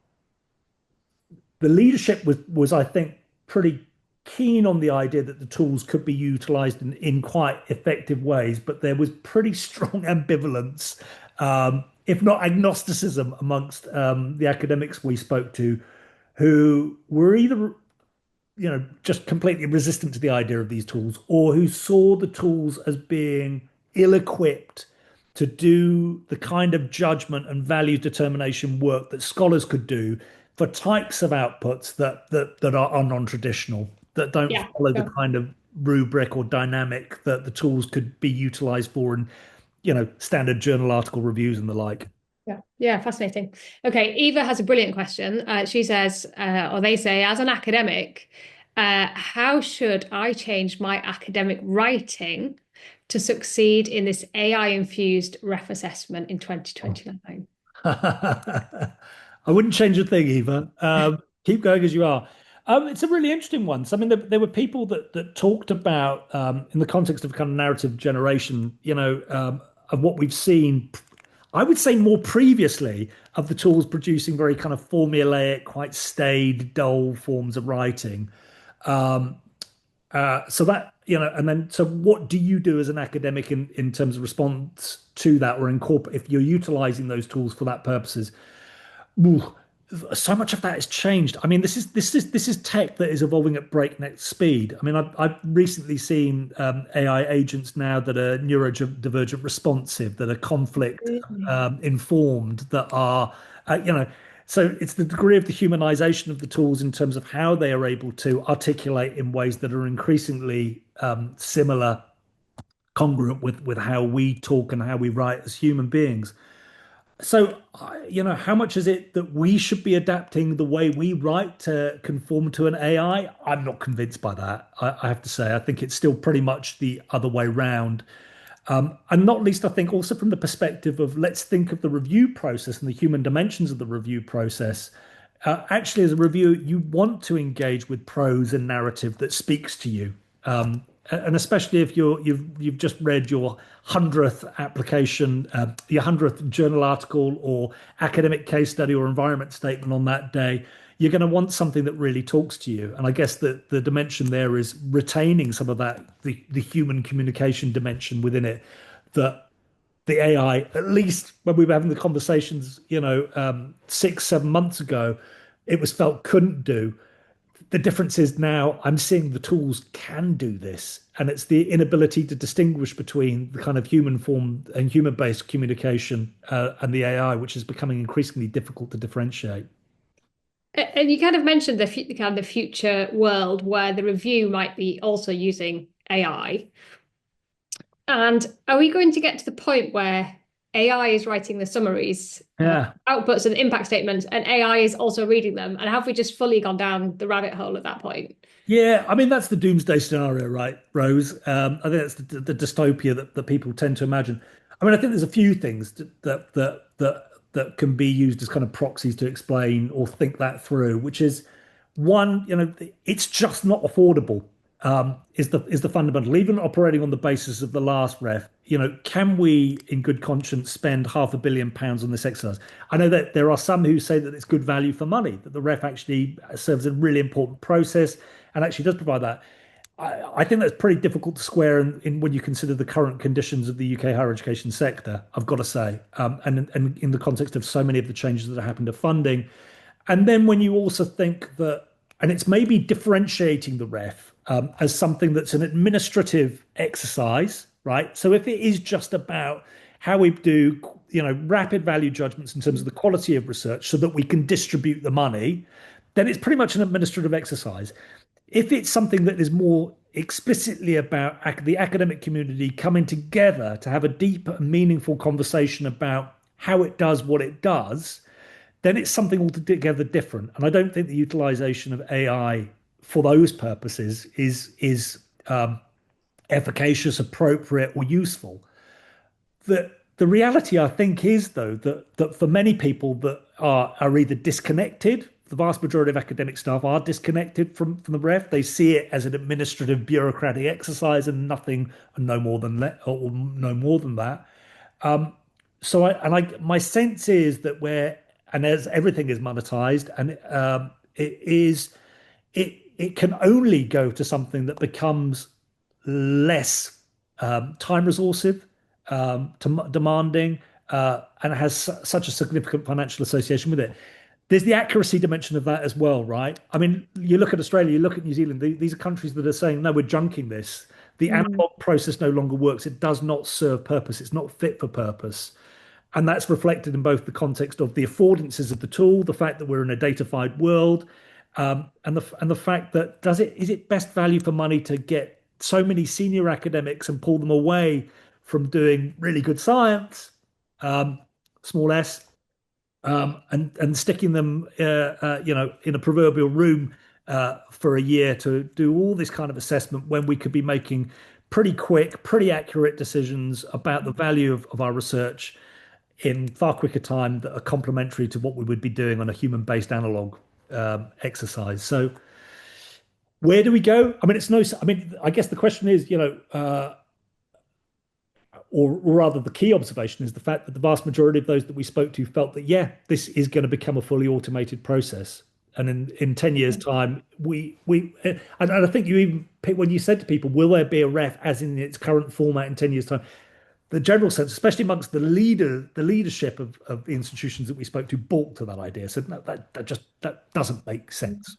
the leadership was, I think, pretty keen on the idea that the tools could be utilized in quite effective ways, but there was pretty strong ambivalence, if not agnosticism, amongst the academics we spoke to, who were either just completely resistant to the idea of these tools, or who saw the tools as being ill-equipped to do the kind of judgment and value determination work that scholars could do for types of outputs that are non-traditional, that don't Yeah. follow the kind of rubric or dynamic that the tools could be utilized for in, standard journal article reviews and the like. Yeah, yeah, fascinating. Okay, Eva has a brilliant question. She says, or they say, as an academic, how should I change my academic writing to succeed in this AI-infused ref assessment in 2029? I wouldn't change a thing, Eva. Keep going as you are. It's a really interesting one. So, I mean, there were people that talked about, in the context of kind of narrative generation, of what we've seen. I would say more previously of the tools producing very kind of formulaic, quite staid, dull forms of writing. Um, so that, and then so what do you do as an academic in terms of response to that, or incorporate if you're utilizing those tools for that purposes? Ooh, so much of that has changed. I mean, this is tech that is evolving at breakneck speed. I mean, I've recently seen AI agents now that are neurodivergent responsive, that are conflict Really? informed, that are, so it's the degree of the humanization of the tools in terms of how they are able to articulate in ways that are increasingly similar, congruent with how we talk and how we write as human beings. So, how much is it that we should be adapting the way we write to conform to an AI? I'm not convinced by that. I have to say, I think it's still pretty much the other way round. And not least, I think also from the perspective of let's think of the review process and the human dimensions of the review process. Actually, as a reviewer, you want to engage with prose and narrative that speaks to you. And especially if you've just read your 100th application, your 100th journal article or academic case study or environment statement on that day, you're going to want something that really talks to you. And I guess that the dimension there is retaining some of that, the human communication dimension within it, that the AI, at least when we were having the conversations, 6, 7 months ago, it was felt couldn't do. The difference is now I'm seeing the tools can do this, and it's the inability to distinguish between the kind of human form and human based communication and the AI, which is becoming increasingly difficult to differentiate. And you kind of mentioned the kind of future world where the review might be also using AI. And are we going to get to the point where AI is writing the summaries, Yeah. outputs, and impact statements, and AI is also reading them? And have we just fully gone down the rabbit hole at that point? Yeah, I mean that's the doomsday scenario, right, Rose? I think that's the dystopia that people tend to imagine. I mean, I think there's a few things that can be used as kind of proxies to explain or think that through, which is One, it's just not affordable. Is the fundamental, even operating on the basis of the last ref, can we in good conscience spend £500 million on this exercise? I know that there are some who say that it's good value for money, that the ref actually serves a really important process and actually does provide that. I think that's pretty difficult to square in when you consider the current conditions of the UK higher education sector, I've got to say, and in the context of so many of the changes that have happened to funding. And then when you also think that, and it's maybe differentiating the ref as something that's an administrative exercise, right? So if it is just about how we do, rapid value judgments in terms of the quality of research so that we can distribute the money, then it's pretty much an administrative exercise. If it's something that is more explicitly about the academic community coming together to have a deep and meaningful conversation about how it does what it does, then it's something altogether different. And I don't think the utilization of AI for those purposes is efficacious, appropriate, or useful. The reality, I think, is though that for many people that are either disconnected, the vast majority of academic staff are disconnected from the ref. They see it as an administrative, bureaucratic exercise and nothing, and no more than that, or no more than that. My sense is that and as everything is monetized, and it can only go to something that becomes less time resourceful, demanding, and has such a significant financial association with it. There's the accuracy dimension of that as well, right? I mean, you look at Australia, you look at New Zealand, these are countries that are saying, no, we're junking this. The Mm. analog process no longer works. It does not serve purpose. It's not fit for purpose. And that's reflected in both the context of the affordances of the tool, the fact that we're in a datafied world, and the fact that is it best value for money to get so many senior academics and pull them away from doing really good science, small s, and sticking them, in a proverbial room for a year to do all this kind of assessment when we could be making pretty quick, pretty accurate decisions about the value of our research in far quicker time that are complementary to what we would be doing on a human-based analog exercise. So where do we go? I mean, I guess the question is, or rather the key observation is the fact that the vast majority of those that we spoke to felt that, yeah, this is going to become a fully automated process. And in 10 years time, and I think you even when you said to people, will there be a ref as in its current format in 10 years time? The general sense, especially amongst the leadership of the institutions that we spoke to, balked to that idea. Said no, that doesn't make sense.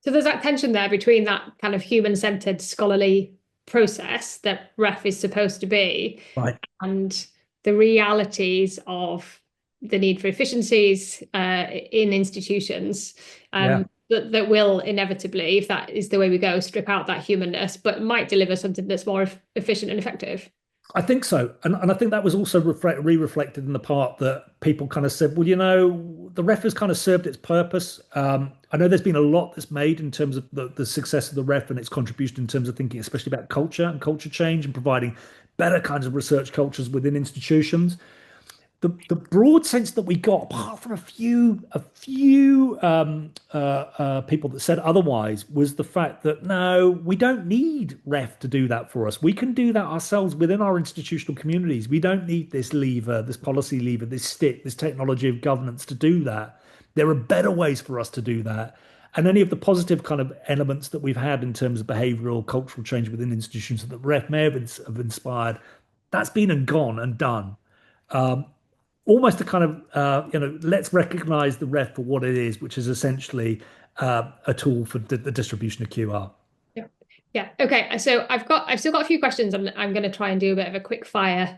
So there's that tension there between that kind of human-centered scholarly process that ref is supposed to be Right. and the realities of the need for efficiencies in institutions Yeah. that will inevitably, if that is the way we go, strip out that humanness, but might deliver something that's more efficient and effective. I think so. And I think that was also reflected in the part that people kind of said, well, the ref has kind of served its purpose. I know there's been a lot that's made in terms of the success of the ref and its contribution in terms of thinking, especially about culture and culture change and providing better kinds of research cultures within institutions. The broad sense that we got, apart from a few people that said otherwise, was the fact that no, we don't need ref to do that for us. We can do that ourselves within our institutional communities. We don't need this lever, this policy lever, this stick, this technology of governance to do that. There are better ways for us to do that. And any of the positive kind of elements that we've had in terms of behavioral, cultural change within institutions that ref may have inspired, that's been and gone and done. Almost a kind of let's recognize the ref for what it is, which is essentially a tool for the distribution of QR. Yeah. Yeah. Okay. So I've still got a few questions. I'm going to try and do a bit of a quick fire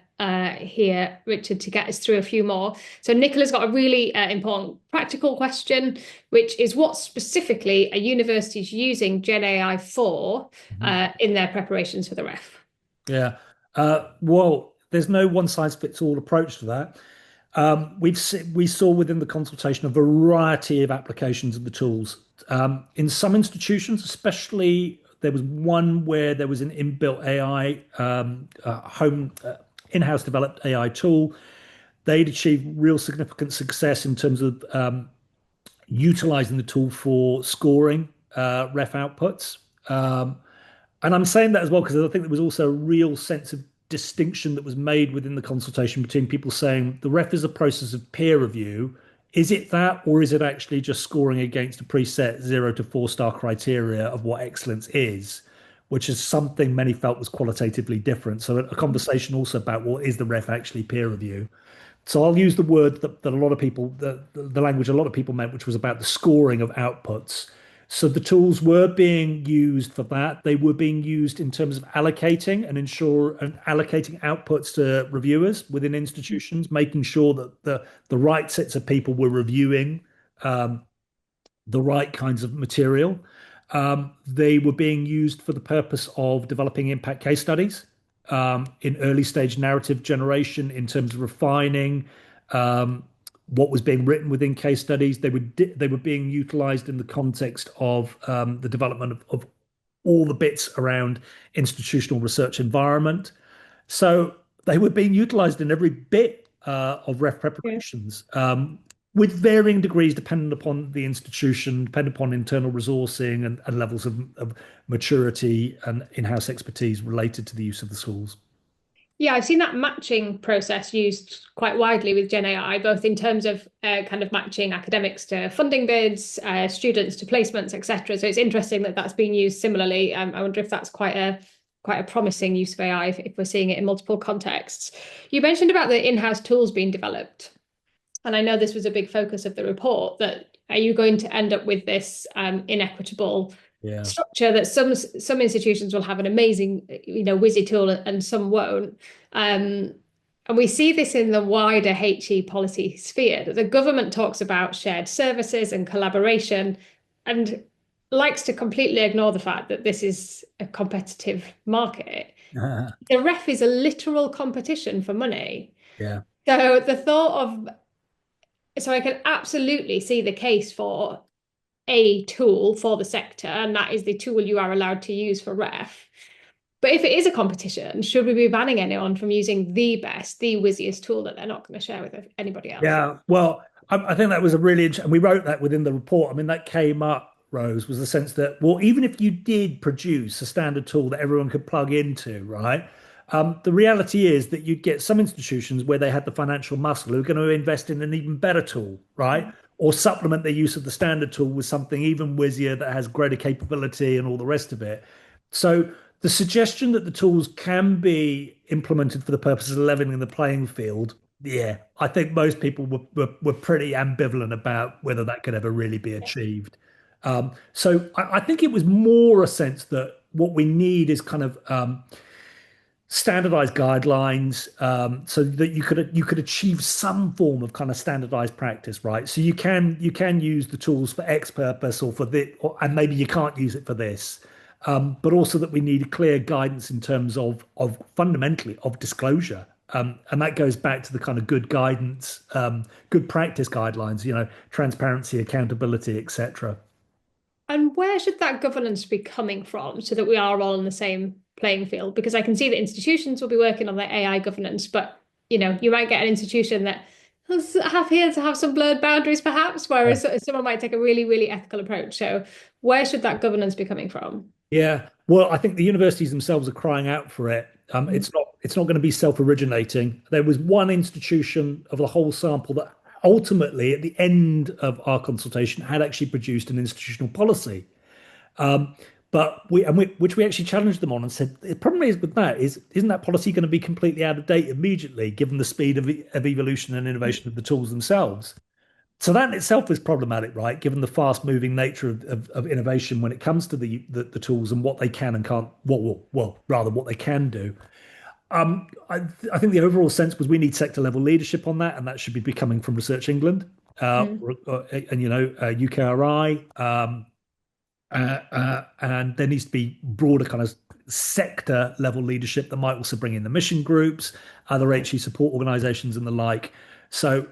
here, Richard, to get us through a few more. So Nicola's got a really important practical question, which is what specifically are universities using GenAI for in their preparations for the ref? Yeah. Well, there's no one size fits all approach to that. We saw within the consultation a variety of applications of the tools. In some institutions, especially, there was one where there was an inbuilt AI, home in-house developed AI tool. They'd achieved real significant success in terms of utilizing the tool for scoring ref outputs. Um, and I'm saying that as well because I think there was also a real sense of distinction that was made within the consultation between people saying the ref is a process of peer review. Is it that, or is it actually just scoring against a preset 0 to 4 star criteria of what excellence is, which is something many felt was qualitatively different. So a conversation also about what is the ref actually peer review. So I'll use the word that a lot of people, the language a lot of people meant, which was about the scoring of outputs. So the tools were being used for that. They were being used in terms of allocating and allocating outputs to reviewers within institutions, making sure that the right sets of people were reviewing um, the right kinds of material. They were being used for the purpose of developing impact case studies in early stage narrative generation in terms of refining what was being written within case studies. They were being utilized in the context of the development of all the bits around institutional research environment. So they were being utilized in every bit of ref Yeah. preparations with varying degrees dependent upon the institution, dependent upon internal resourcing and levels of maturity and in-house expertise related to the use of the schools. Yeah, I've seen that matching process used quite widely with GenAI, both in terms of kind of matching academics to funding bids, students to placements, etc. So it's interesting that that's being used similarly. I wonder if that's quite a promising use of AI if we're seeing it in multiple contexts. You mentioned about the in-house tools being developed, and I know this was a big focus of the report. That are you going to end up with this inequitable Yeah. structure that some institutions will have an amazing, whizzy tool and some won't. And we see this in the wider HE policy sphere, that the government talks about shared services and collaboration and likes to completely ignore the fact that this is a competitive market. The ref is a literal competition for money. Yeah. So the thought of, so I can absolutely see the case for a tool for the sector, and that is the tool you are allowed to use for ref. But if it is a competition, should we be banning anyone from using the best, the whizziest tool that they're not going to share with anybody else? Yeah, well, I think that was a really interesting. We wrote that within the report. I mean, that came up, Rose, was the sense that, well, even if you did produce a standard tool that everyone could plug into, right? The reality is that you'd get some institutions where they had the financial muscle who are going to invest in an even better tool, right? Or supplement their use of the standard tool with something even whizzier that has greater capability and all the rest of it. So the suggestion that the tools can be implemented for the purposes of leveling the playing field, yeah, I think most people were pretty ambivalent about whether that could ever really be achieved. So I think it was more a sense that what we need is kind of standardized guidelines so that you could achieve some form of kind of standardized practice, right? So you can use the tools for X purpose or for this, and maybe you can't use it for this. But also that we need clear guidance in terms of fundamentally of disclosure. And that goes back to the kind of good guidance, good practice guidelines, transparency, accountability, etc. And where should that governance be coming from so that we are all on the same playing field? Because I can see that institutions will be working on their AI governance, but you might get an institution that is happy to have some blurred boundaries, perhaps, whereas someone might take a really, really ethical approach. So where should that governance be coming from? Yeah, well, I think the universities themselves are crying out for it. It's not going to be self-originating. There was one institution of the whole sample that ultimately, at the end of our consultation, had actually produced an institutional policy. But which we actually challenged them on and said the problem is with that is isn't that policy going to be completely out of date immediately, given the speed of evolution and innovation of the tools themselves? So that in itself is problematic, right? Given the fast-moving nature of innovation when it comes to the tools and what they can and can't, rather what they can do. I think the overall sense was we need sector-level leadership on that, and that should be coming from Research England Mm. and UKRI, and there needs to be broader kind of sector-level leadership that might also bring in the mission groups, other HE support organisations, and the like. So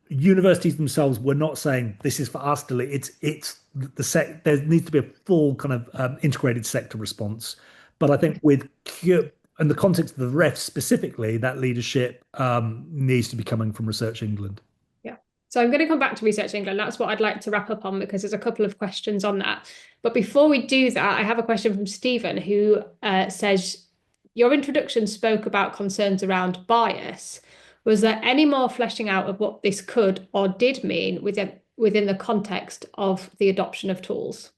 universities themselves were not saying this is for us to lead. It's the there needs to be a full kind of integrated sector response. But I think with in the context of the ref specifically, that leadership needs to be coming from Research England. Yeah. So I'm going to come back to Research England. That's what I'd like to wrap up on because there's a couple of questions on that. But before we do that, I have a question from Stephen who says, your introduction spoke about concerns around bias. Was there any more fleshing out of what this could or did mean within the context of the adoption of tools?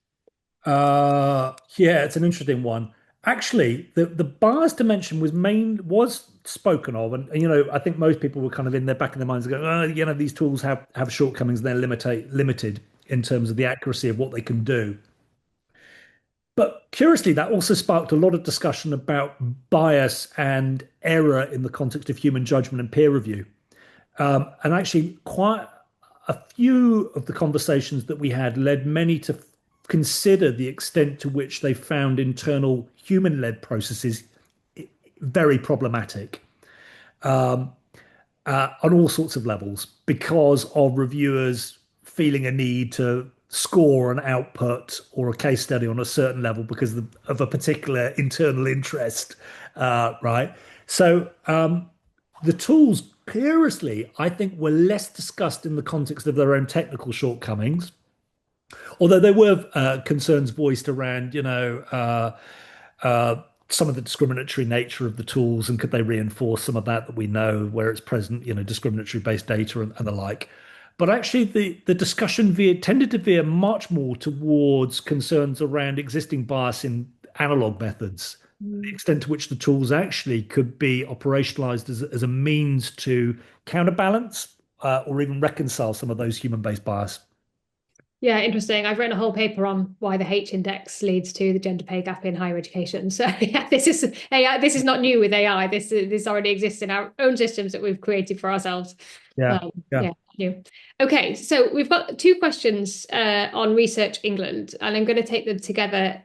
Yeah, it's an interesting one. Actually, the bias dimension was spoken of, and I think most people were kind of in their back of their minds going, oh, these tools have shortcomings, and they're limited in terms of the accuracy of what they can do. But curiously, that also sparked a lot of discussion about bias and error in the context of human judgment and peer review. And actually, quite a few of the conversations that we had led many to consider the extent to which they found internal human-led processes very problematic on all sorts of levels because of reviewers feeling a need to score an output or a case study on a certain level because of a particular internal interest, right? So the tools, curiously, I think were less discussed in the context of their own technical shortcomings, although there were concerns voiced around, some of the discriminatory nature of the tools and could they reinforce some of that we know where it's present, discriminatory based data and the like. But actually, the discussion tended to veer much more towards concerns around existing bias in analog methods, the Mm. extent to which the tools actually could be operationalized as a means to counterbalance or even reconcile some of those human-based bias. Yeah, interesting. I've written a whole paper on why the H index leads to the gender pay gap in higher education. So yeah, this is AI. This is not new with AI. This already exists in our own systems that we've created for ourselves. Yeah, yeah. Yeah, new. Okay, so we've got two questions on Research England, and I'm going to take them together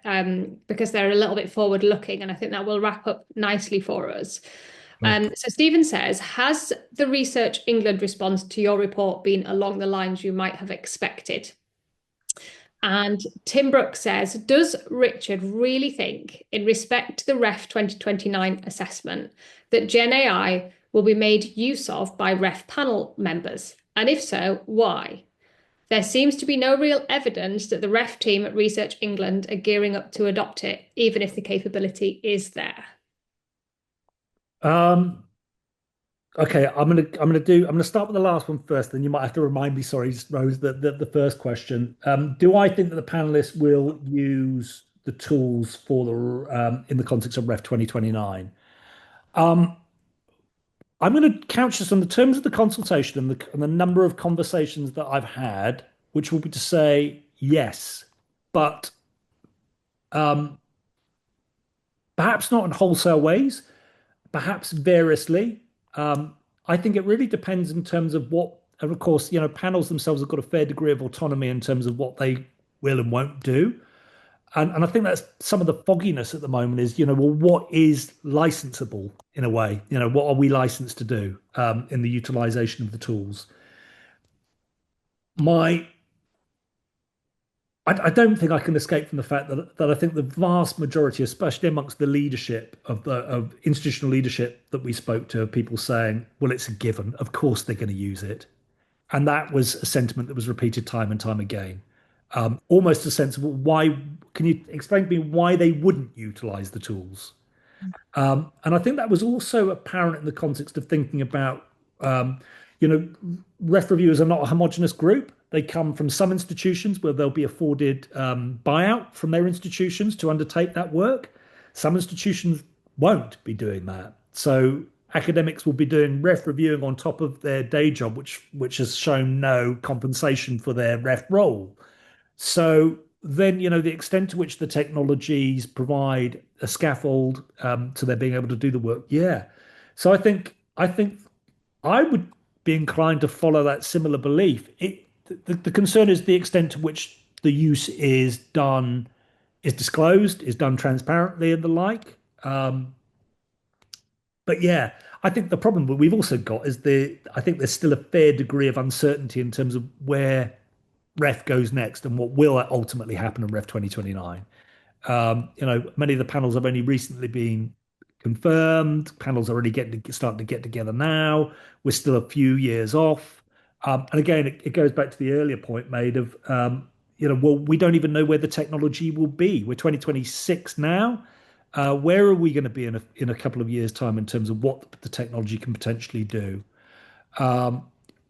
because they're a little bit forward looking, and I think that will wrap up nicely for us. So Stephen says, has the Research England response to your report been along the lines you might have expected? And Tim Brooks says, does Richard really think, in respect to the REF 2029 assessment, that GenAI will be made use of by REF panel members? And if so, why? There seems to be no real evidence that the REF team at Research England are gearing up to adopt it, even if the capability is there. Um, okay, I'm gonna start with the last one first. Then you might have to remind me. Sorry, Rose, the first question. Do I think that the panelists will use the tools for the in the context of Ref 2029? Um, I'm going to couch this on the terms of the consultation and the number of conversations that I've had, which will be to say yes, but um, perhaps not in wholesale ways, perhaps variously. I think it really depends in terms of what, and of course, panels themselves have got a fair degree of autonomy in terms of what they will and won't do. And I think that's some of the fogginess at the moment is, well, what is licensable in a way? What are we licensed to do in the utilization of the tools? My I don't think I can escape from the fact that I think the vast majority, especially amongst the leadership of institutional leadership that we spoke to, are people saying, "Well, it's a given. Of course, they're going to use it," and that was a sentiment that was repeated time and time again. Almost a sense of, well, why? Can you explain to me why they wouldn't utilize the tools? And I think that was also apparent in the context of thinking about, um, you know, ref reviewers are not a homogenous group. They come from some institutions where they'll be afforded buyout from their institutions to undertake that work. Some institutions won't be doing that. So academics will be doing ref reviewing on top of their day job, which has shown no compensation for their ref role. So then, the extent to which the technologies provide a scaffold to their being able to do the work, yeah. So I think I would be inclined to follow that similar belief. The concern is the extent to which the use is disclosed, is done transparently and the like. But yeah, I think the problem that we've also got is I think there's still a fair degree of uncertainty in terms of where ref goes next and what will ultimately happen in ref 2029. Many of the panels have only recently been confirmed. Panels are already starting to get together now. We're still a few years off. And again, it goes back to the earlier point made of, well, we don't even know where the technology will be. We're 2026 now. Where are we going to be in a couple of years' time in terms of what the technology can potentially do?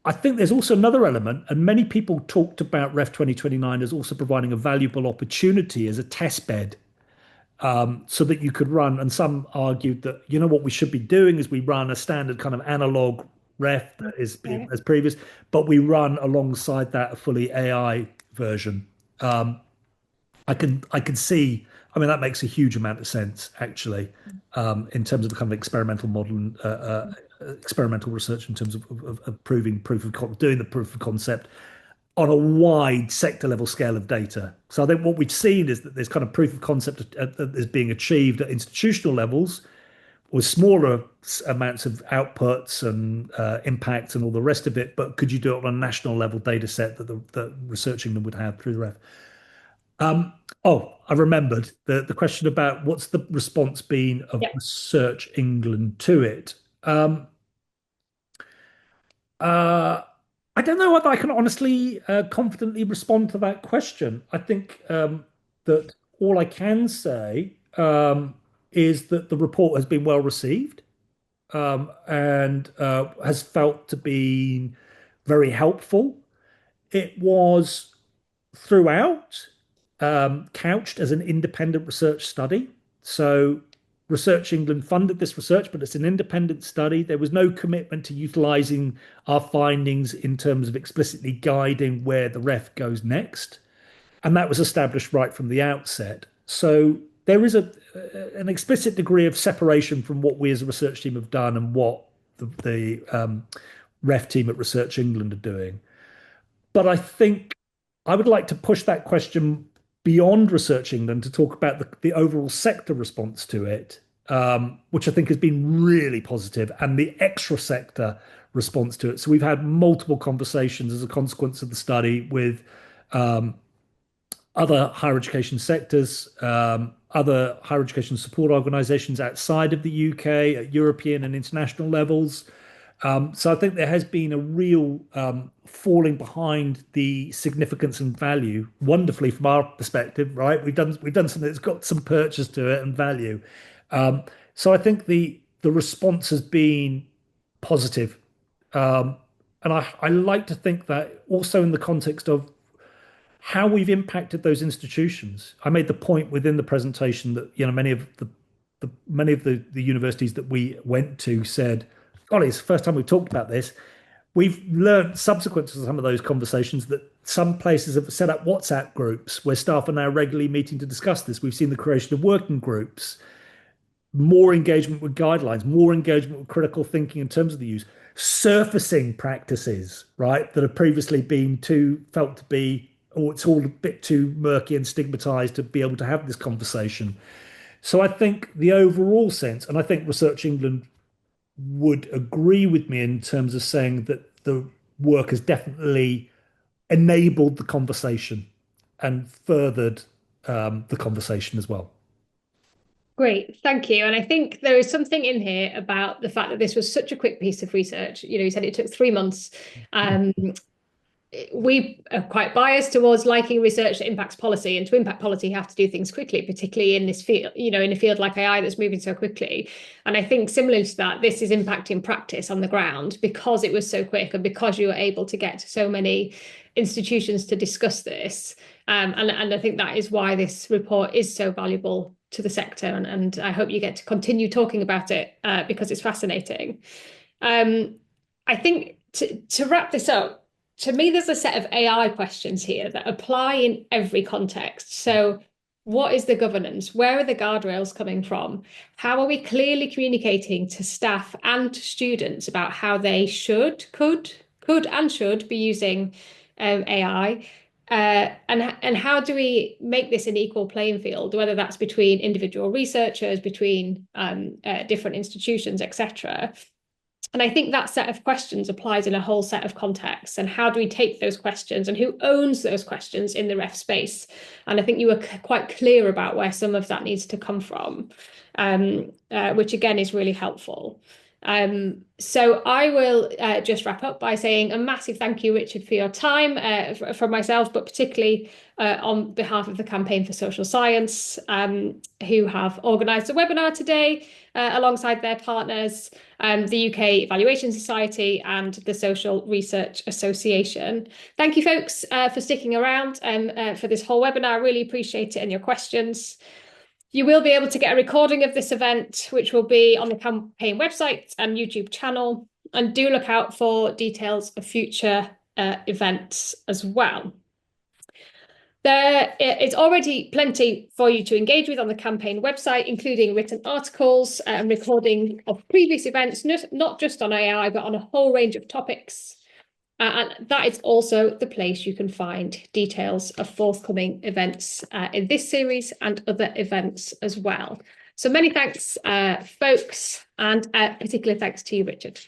I think there's also another element, and many people talked about Ref 2029 as also providing a valuable opportunity as a test bed, so that you could run. And some argued that, what we should be doing is we run a standard kind of analog ref that is Okay. as previous, but we run alongside that a fully AI version. I can see. I mean, that makes a huge amount of sense actually, in terms of the kind of experimental model and experimental research in terms of proving doing the proof of concept on a wide sector level scale of data. So I think what we've seen is that there's kind of proof of concept that is being achieved at institutional levels with smaller amounts of outputs and impacts and all the rest of it. But could you do it on a national level data set that researching them would have through the ref? Oh, I remembered the question about what's the response been of Yeah. Research England to it. Uh, I don't know whether I can honestly, confidently respond to that question. I think that all I can say is that the report has been well received, and has felt to be very helpful. It was throughout couched as an independent research study. So Research England funded this research, but it's an independent study. There was no commitment to utilising our findings in terms of explicitly guiding where the ref goes next. And that was established right from the outset. So there is an explicit degree of separation from what we as a research team have done and what the ref team at Research England are doing. But I think I would like to push that question beyond Research England to talk about the overall sector response to it, which I think has been really positive, and the extra sector response to it. So we've had multiple conversations as a consequence of the study with other higher education sectors, other higher education support organisations outside of the UK at European and international levels. So I think there has been a real falling behind the significance and value, wonderfully from our perspective, right? We've done something that's got some purchase to it and value. So I think the response has been positive, and I like to think that also in the context of how we've impacted those institutions. I made the point within the presentation that many of the universities that we went to said, "Golly, it's the first time we've talked about this." We've learned subsequent to some of those conversations that some places have set up WhatsApp groups where staff are now regularly meeting to discuss this. We've seen the creation of working groups, more engagement with guidelines, more engagement with critical thinking in terms of the use, surfacing practices, right, that have previously been too felt to be, or it's all a bit too murky and stigmatized to be able to have this conversation. So I think the overall sense, and I think Research England would agree with me in terms of saying that the work has definitely enabled the conversation and furthered the conversation as well. Great, thank you. And I think there is something in here about the fact that this was such a quick piece of research. You said it took 3 months. Um, we are quite biased towards liking research that impacts policy, and to impact policy, you have to do things quickly, particularly in this field, in a field like AI that's moving so quickly. And I think similar to that, this is impacting practice on the ground because it was so quick and because you were able to get to so many institutions to discuss this. And I think that is why this report is so valuable to the sector. And I hope you get to continue talking about it because it's fascinating. I think to wrap this up, to me, there's a set of AI questions here that apply in every context. So, what is the governance? Where are the guardrails coming from? How are we clearly communicating to staff and to students about how they could and should be using AI? And how do we make this an equal playing field, whether that's between individual researchers, between different institutions, etc. And I think that set of questions applies in a whole set of contexts. And how do we take those questions and who owns those questions in the ref space? And I think you were quite clear about where some of that needs to come from, which again is really helpful. So I will just wrap up by saying a massive thank you, Richard, for your time, from myself, but particularly on behalf of the Campaign for Social Science, who have organised a webinar today alongside their partners, the UK Evaluation Society and the Social Research Association. Thank you, folks, for sticking around for this whole webinar. I really appreciate it and your questions. You will be able to get a recording of this event, which will be on the campaign website and YouTube channel. And do look out for details of future events as well. There is already plenty for you to engage with on the campaign website, including written articles and recording of previous events, not just on AI, but on a whole range of topics. And that is also the place you can find details of forthcoming events in this series and other events as well. So many thanks, folks, and particular thanks to you, Richard.